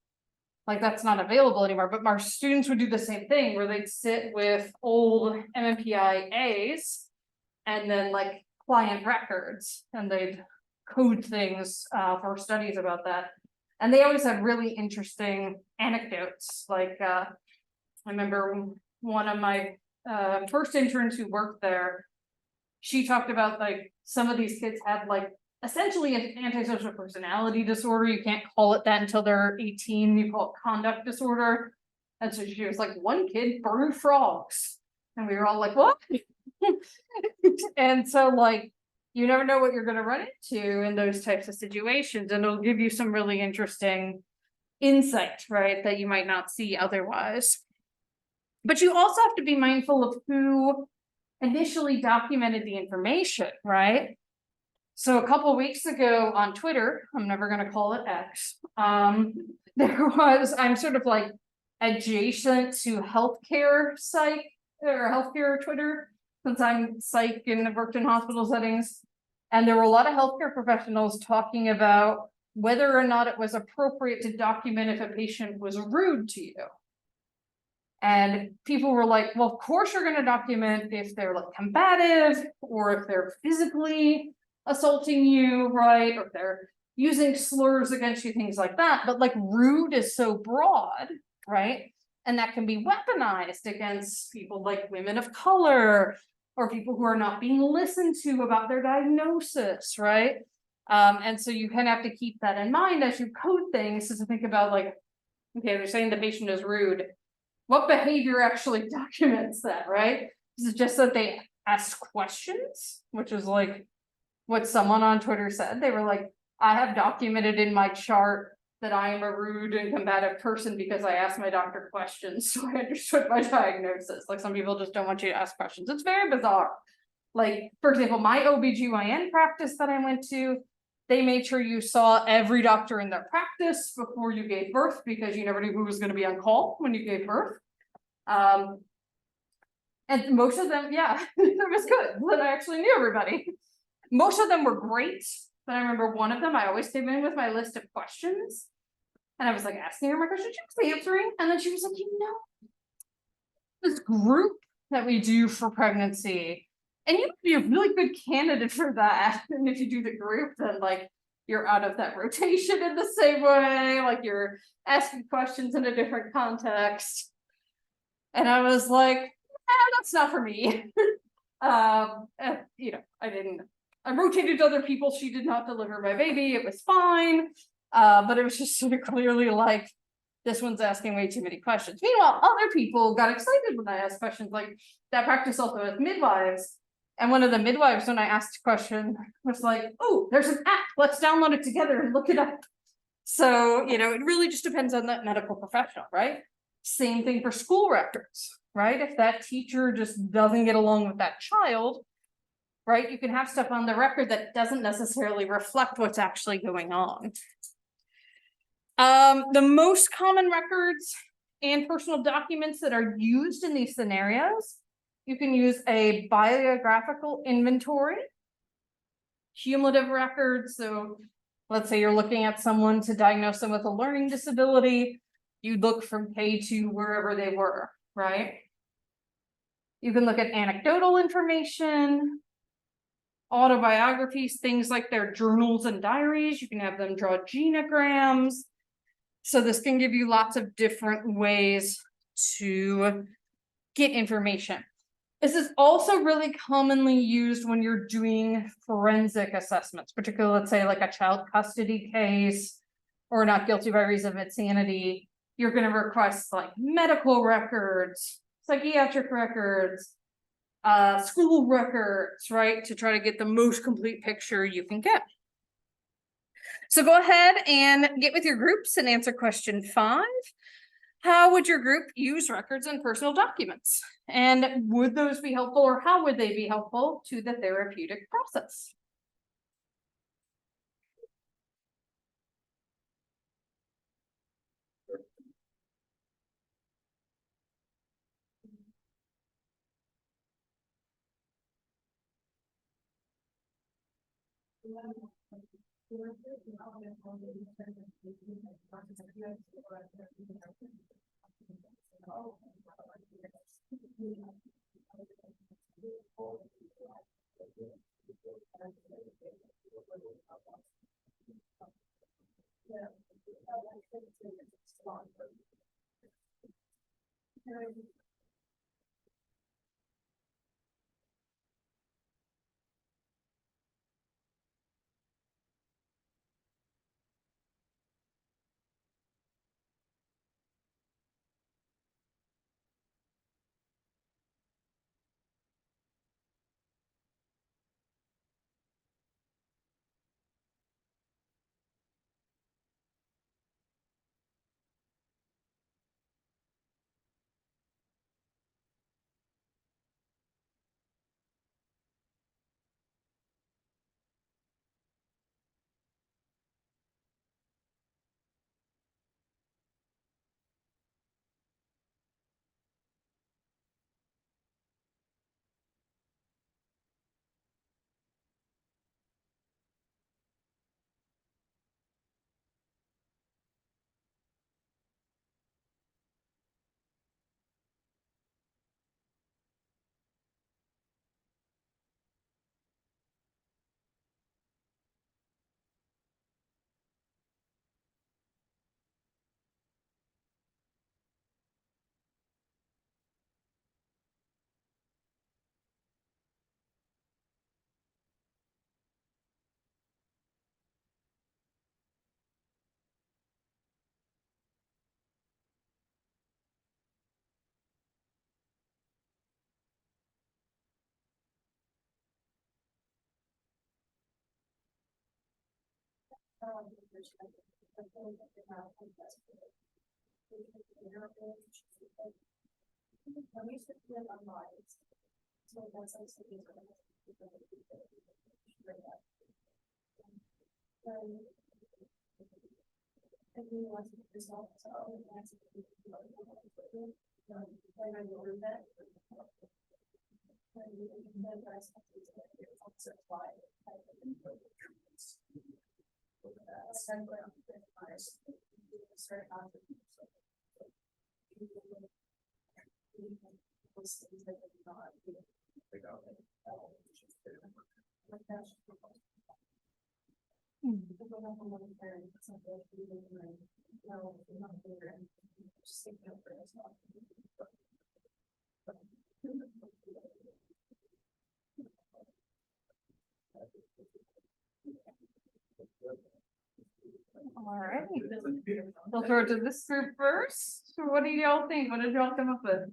like that's not available anymore, but our students would do the same thing where they'd sit with old MMPI-As and then like client records and they'd code things for studies about that. And they always have really interesting anecdotes. Like I remember one of my first interns who worked there. She talked about like some of these kids had like essentially an antisocial personality disorder. You can't call it that until they're 18. You call it conduct disorder. And so she was like, one kid burned frogs. And we were all like, what? And so like, you never know what you're gonna run into in those types of situations, and it'll give you some really interesting insight, right, that you might not see otherwise. But you also have to be mindful of who initially documented the information, right? So a couple weeks ago on Twitter, I'm never gonna call it X, I'm sort of like adjacent to healthcare psych or healthcare Twitter, since I'm psych and I've worked in hospital settings. And there were a lot of healthcare professionals talking about whether or not it was appropriate to document if a patient was rude to you. And people were like, well, of course you're going to document if they're like combative or if they're physically assaulting you, right? Or if they're using slurs against you, things like that. But like rude is so broad, right? And that can be weaponized against people like women of color or people who are not being listened to about their diagnosis, right? And so you kind of have to keep that in mind as you code things, is to think about like, okay, they're saying the patient is rude. What behavior actually documents that, right? Is it just that they ask questions, which is like what someone on Twitter said. They were like, I have documented in my chart that I am a rude and combative person because I asked my doctor questions, so I understood my diagnosis. Like some people just don't want you to ask questions. It's very bizarre. Like, for example, my OBGYN practice that I went to, they made sure you saw every doctor in their practice before you gave birth because you never knew who was going to be on call when you gave birth. And most of them, yeah, it was good. But I actually knew everybody. Most of them were great. But I remember one of them, I always came in with my list of questions. And I was like asking her my question, she was answering. And then she was like, you know, this group that we do for pregnancy, and you would be a really good candidate for that. And if you do the group, then like you're out of that rotation in the same way, like you're asking questions in a different context. And I was like, that's not for me. You know, I rotated to other people. She did not deliver my baby. It was fine. But it was just sort of clearly like, this one's asking way too many questions. Meanwhile, other people got excited when I asked questions. Like that practice also has midwives. And one of the midwives, when I asked a question, was like, oh, there's an app. Let's download it together and look it up. So, you know, it really just depends on that medical professional, right? Same thing for school records, right? If that teacher just doesn't get along with that child, right? You can have stuff on the record that doesn't necessarily reflect what's actually going on. The most common records and personal documents that are used in these scenarios, you can use a biographical inventory, cumulative records. So let's say you're looking at someone to diagnose them with a learning disability, you look from K to wherever they were, right? You can look at anecdotal information, autobiographies, things like their journals and diaries. You can have them draw genograms. So this can give you lots of different ways to get information. This is also really commonly used when you're doing forensic assessments, particularly, let's say, like a child custody case or not guilty by reason of insanity. You're going to request like medical records, psychiatric records, school records, right? To try to get the most complete picture you can get. So go ahead and get with your groups and answer question 5. How would your group use records and personal documents? And would those be helpful, or how would they be helpful to the therapeutic process? All right, we'll throw it to this group first. So what do y'all think? What did y'all come up with?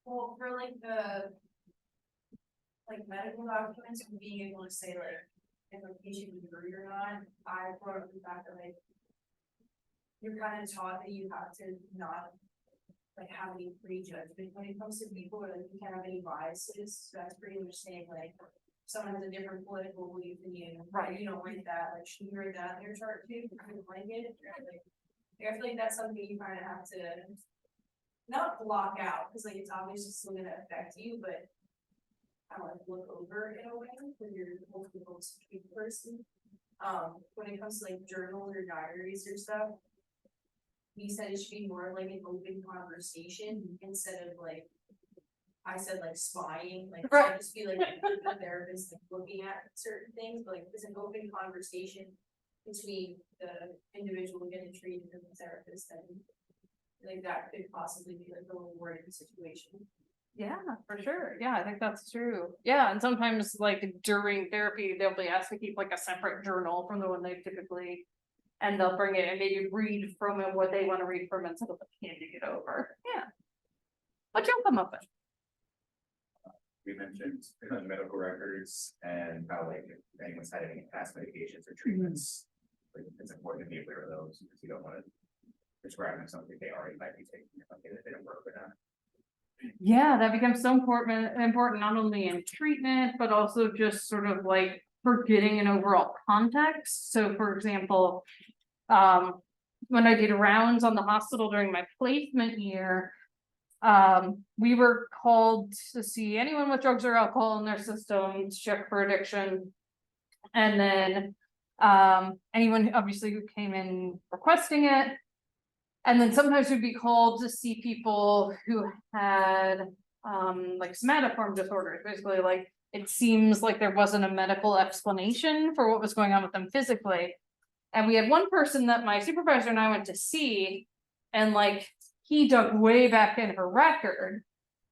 Well, for like the. Like medical documents and being able to say like, if a patient is rude or not, I brought up the fact that like. You're kind of taught that you have to not. Like have any prejudgment when it comes to people, or like you can't have any biases, so that's pretty much saying like. Someone has a different political belief than you, right, you don't rate that, like, should you rate that in your chart too, I don't like it, like. I feel like that's something you kind of have to. Not block out, cause like it's obviously still gonna affect you, but. I don't like look over in a way when you're multiple person. When it comes to like journals or diaries or stuff. He said it should be more like an open conversation instead of like. I said like spying, like it should just be like a therapist like looking at certain things, but like it's an open conversation. Between the individual getting treated and the therapist, and like that could possibly be like a rewarding situation. Yeah, for sure. Yeah, I think that's true. Yeah, and sometimes like during therapy, they'll be asked to keep like a separate journal from the one they typically. And they'll bring it and maybe read from it what they want to read from it instead of handing it over. Yeah. What y'all come up with? We mentioned medical records and how like if anyone's had any past medications or treatments. Like it's important to be aware of those because you don't want to prescribe them something they already might be taking, something that didn't work with them. Yeah, that becomes so important not only in treatment, but also just sort of like for getting an overall context. So for example, when I did rounds on the hospital during my placement year, we were called to see anyone with drugs or alcohol in their system, to check for addiction. And then, anyone obviously who came in requesting it. And then sometimes we'd be called to see people who had, like somatoform disorders, basically like, it seems like there wasn't a medical explanation for what was going on with them physically. And we had one person that my supervisor and I went to see, and like, he dug way back in her record.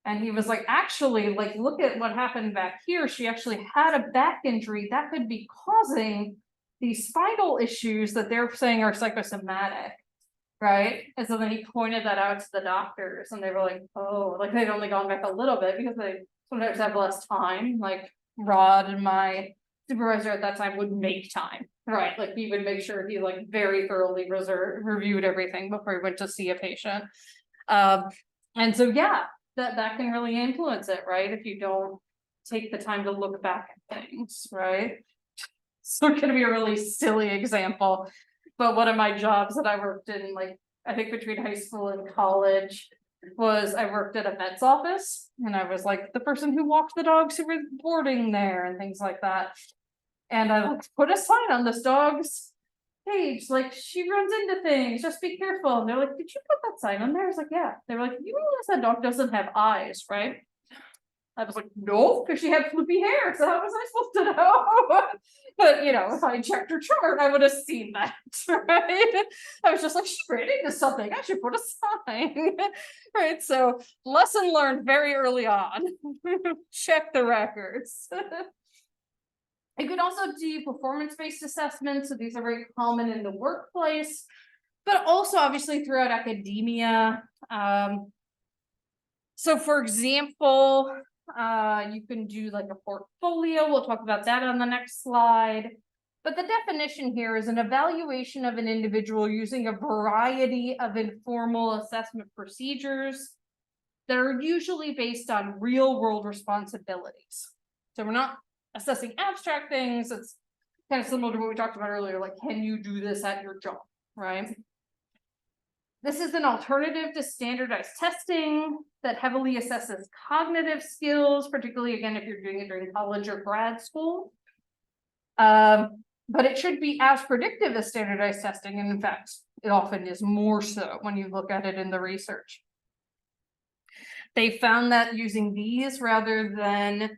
And he was like, actually, like, look at what happened back here. She actually had a back injury that could be causing these spinal issues that they're saying are psychosomatic. Right, and so then he pointed that out to the doctors and they were like, oh, like they'd only gone back a little bit because they sometimes have less time, like Rod and my supervisor at that time would make time, right, like he would make sure he like very thoroughly reviewed everything before he went to see a patient. And so yeah, that can really influence it, right, if you don't take the time to look back at things, right. So it's gonna be a really silly example. But one of my jobs that I worked in, like, I think between high school and college, was I worked at a vet's office. And I was like the person who walked the dogs who were boarding there and things like that. And I like put a sign on this dog's cage, like, she runs into things, just be careful. And they're like, did you put that sign on there? I was like, yeah. They were like, you realize that dog doesn't have eyes, right? I was like, no, because she had floopy hair, so how was I supposed to know? But you know, if I checked her chart, I would have seen that, right? I was just like, she ran into something, I should put a sign, right? So lesson learned very early on. Check the records. You could also do performance-based assessments, so these are very common in the workplace, but also obviously throughout academia. So for example, You can do like a portfolio. We'll talk about that on the next slide. But the definition here is an evaluation of an individual using a variety of informal assessment procedures that are usually based on real world responsibilities. So we're not assessing abstract things. It's kind of similar to what we talked about earlier, like, can you do this at your job, right? This is an alternative to standardized testing that heavily assesses cognitive skills, particularly again, if you're doing it during college or grad school. But it should be as predictive as standardized testing. And in fact, it often is more so when you look at it in the research. They found that using these rather than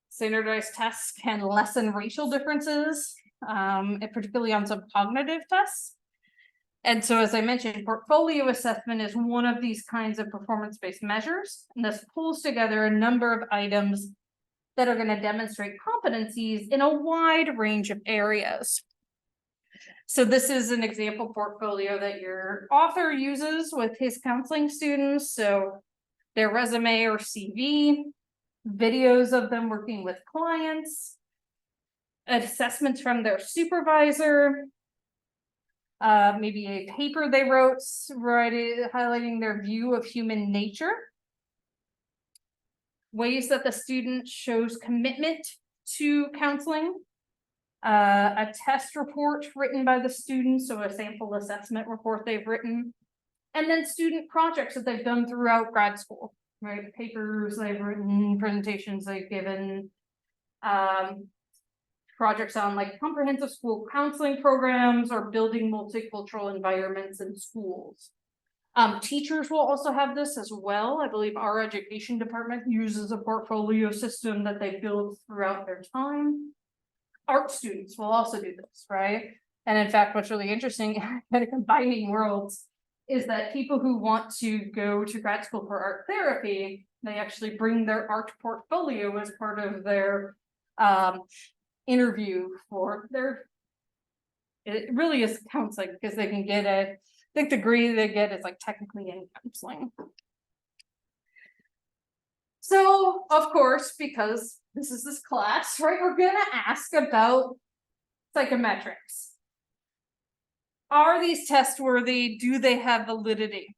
standardized tests can lessen racial differences, and particularly on some cognitive tests. And so, as I mentioned, portfolio assessment is one of these kinds of performance-based measures, and this pulls together a number of items that are going to demonstrate competencies in a wide range of areas. So this is an example portfolio that your author uses with his counseling students. So their resume or CV, videos of them working with clients, assessments from their supervisor, maybe a paper they wrote, highlighting their view of human nature, ways that the student shows commitment to counseling, a test report written by the student, so a sample assessment report they've written, and then student projects that they've done throughout grad school, right? Papers they've written, presentations they've given, projects on like comprehensive school counseling programs or building multicultural environments in schools. Teachers will also have this as well. I believe our education department uses a portfolio system that they build throughout their time. Art students will also do this, right? And in fact, what's really interesting, kind of combining worlds, is that people who want to go to grad school for art therapy, they actually bring their art portfolio as part of their interview for their, it really is counseling, because they can get a, I think the degree they get is like technically in counseling. So of course, because this is this class, right, we're gonna ask about psychometrics. Are these test worthy? Do they have validity?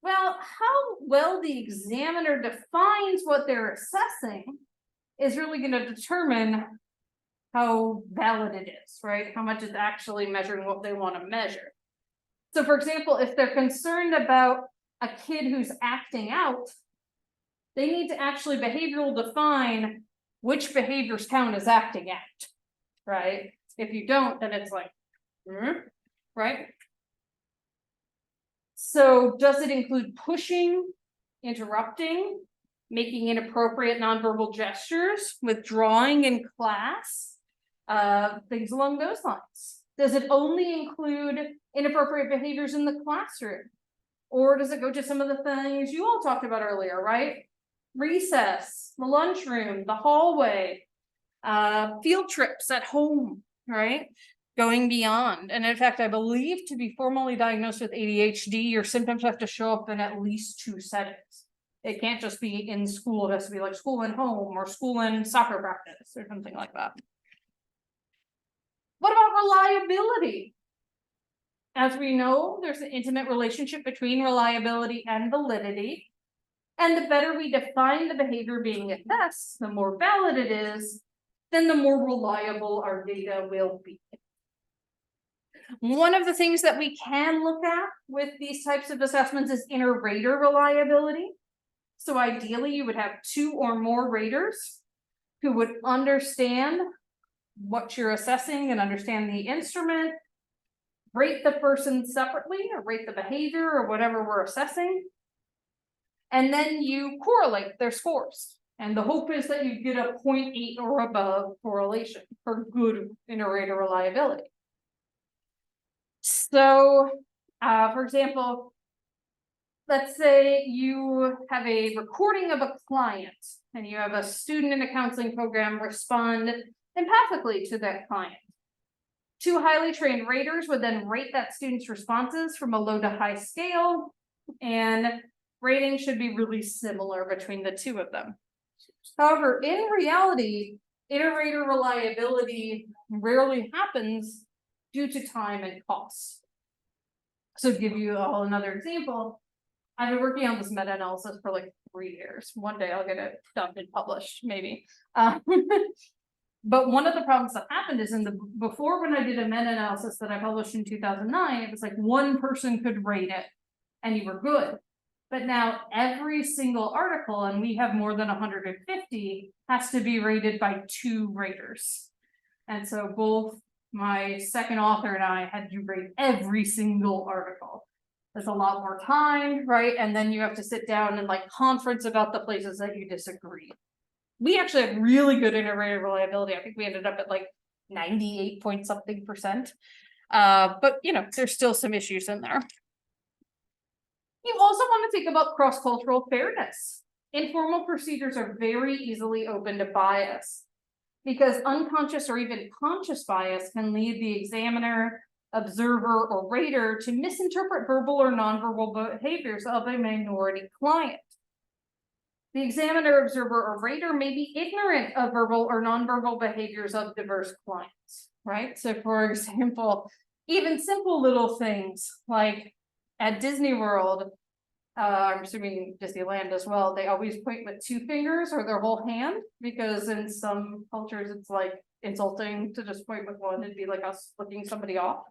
Well, how well the examiner defines what they're assessing is really going to determine how valid it is, right? How much is actually measuring what they want to measure. So for example, if they're concerned about a kid who's acting out, they need to actually behavioral define which behaviors count as acting out, right? If you don't, then it's like, right? So does it include pushing, interrupting, making inappropriate nonverbal gestures, withdrawing in class, things along those lines? Does it only include inappropriate behaviors in the classroom? Or does it go to some of the things you all talked about earlier, right? Recess, the lunchroom, the hallway, field trips at home, right? Going beyond. And in fact, I believe to be formally diagnosed with ADHD, your symptoms have to show up in at least 2 settings. It can't just be in school. It has to be like school and home, or school and soccer practice, or something like that. What about reliability? As we know, there's an intimate relationship between reliability and validity. And the better we define the behavior being assessed, the more valid it is, then the more reliable our data will be. One of the things that we can look at with these types of assessments is inter-rater reliability. So ideally, you would have 2 or more raters who would understand what you're assessing and understand the instrument, rate the person separately, or rate the behavior or whatever we're assessing. And then you correlate their scores. And the hope is that you get a 0.8 or above correlation for good inter-rater reliability. So, for example, let's say you have a recording of a client and you have a student in a counseling program respond empathically to that client. 2 highly trained raters would then rate that student's responses from a low to high scale, and rating should be really similar between the 2 of them. However, in reality, iterator reliability rarely happens due to time and cost. So to give you all another example, I've been working on this meta-analysis for like 3 years. One day I'll get it done and published, maybe. But one of the problems that happened is before when I did a meta-analysis that I published in 2009, it was like one person could rate it and you were good. But now every single article, and we have more than 150, has to be rated by 2 raters. And so both my second author and I had to rate every single article. There's a lot more time, right? And then you have to sit down and like conference about the places that you disagree. We actually had really good iterator reliability. I think we ended up at like 98 point something %. But you know, there's still some issues in there. You also want to think about cross-cultural fairness. Informal procedures are very easily open to bias because unconscious or even conscious bias can lead the examiner, observer, or rater to misinterpret verbal or nonverbal behaviors of a minority client. The examiner, observer, or rater may be ignorant of verbal or nonverbal behaviors of diverse clients, right? So for example, even simple little things like at Disney World, I'm assuming Disneyland as well, they always point with 2 fingers or their whole hand, because in some cultures it's like insulting to just point with one. It'd be like us flicking somebody off.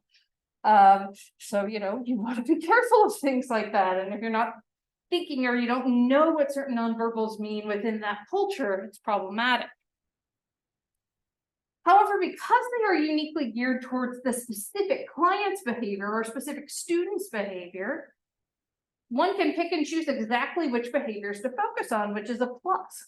So, you know, you want to be careful of things like that. And if you're not thinking or you don't know what certain nonverbals mean within that culture, it's problematic. However, because they are uniquely geared towards the specific client's behavior or specific student's behavior, one can pick and choose exactly which behaviors to focus on, which is a plus.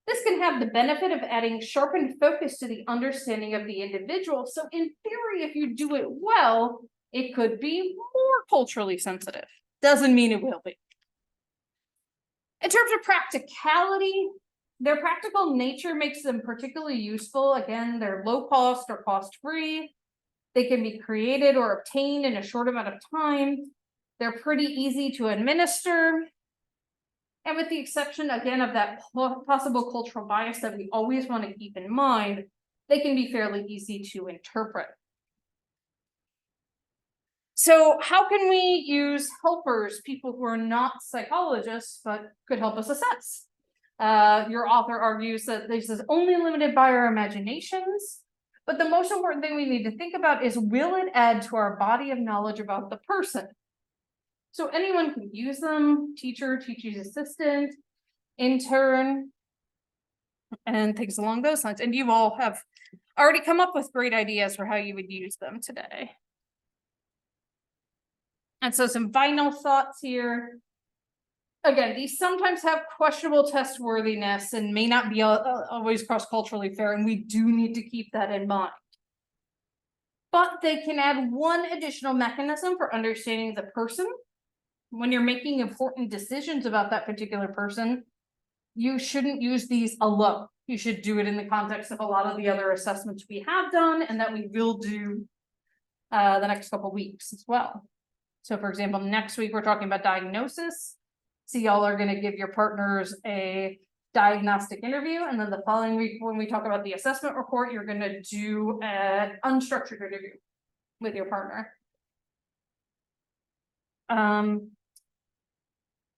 This can have the benefit of adding sharpened focus to the understanding of the individual. So in theory, if you do it well, it could be more culturally sensitive. Doesn't mean it will be. In terms of practicality, their practical nature makes them particularly useful. Again, they're low cost or cost-free. They can be created or obtained in a short amount of time. They're pretty easy to administer. And with the exception, again, of that possible cultural bias that we always want to keep in mind, they can be fairly easy to interpret. So how can we use helpers, people who are not psychologists, but could help us assess? Your author argues that this is only limited by our imaginations, but the most important thing we need to think about is, will it add to our body of knowledge about the person? So anyone can use them: teacher, teaching assistant, intern, and things along those lines. And you all have already come up with great ideas for how you would use them today. And so some final thoughts here. Again, these sometimes have questionable test worthiness and may not be always cross-culturally fair, and we do need to keep that in mind. But they can add one additional mechanism for understanding the person. When you're making important decisions about that particular person, you shouldn't use these alone. You should do it in the context of a lot of the other assessments we have done and that we will do the next couple weeks as well. So for example, next week we're talking about diagnosis. So y'all are going to give your partners a diagnostic interview, and then the following week when we talk about the assessment report, you're going to do an unstructured interview with your partner.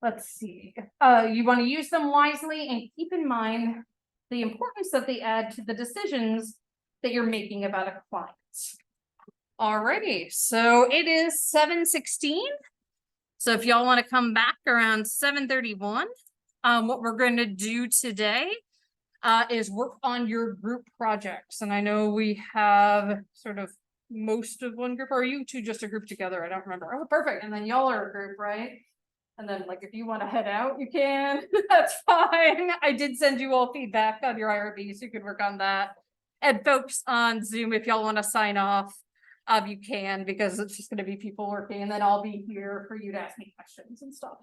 Let's see. You want to use them wisely and keep in mind the importance that they add to the decisions that you're making about a client. Alrighty, so it is 7:16. So if y'all want to come back around 7:31, what we're going to do today is work on your group projects. And I know we have sort of most of one group. Or are you two just a group together? I don't remember. Oh, perfect. And then y'all are a group, right? And then like if you want to head out, you can. That's fine. I did send you all feedback on your IRB, so you could work on that. And folks on Zoom, if y'all want to sign off, you can, because it's just going to be people working, and then I'll be here for you to ask me questions and stuff.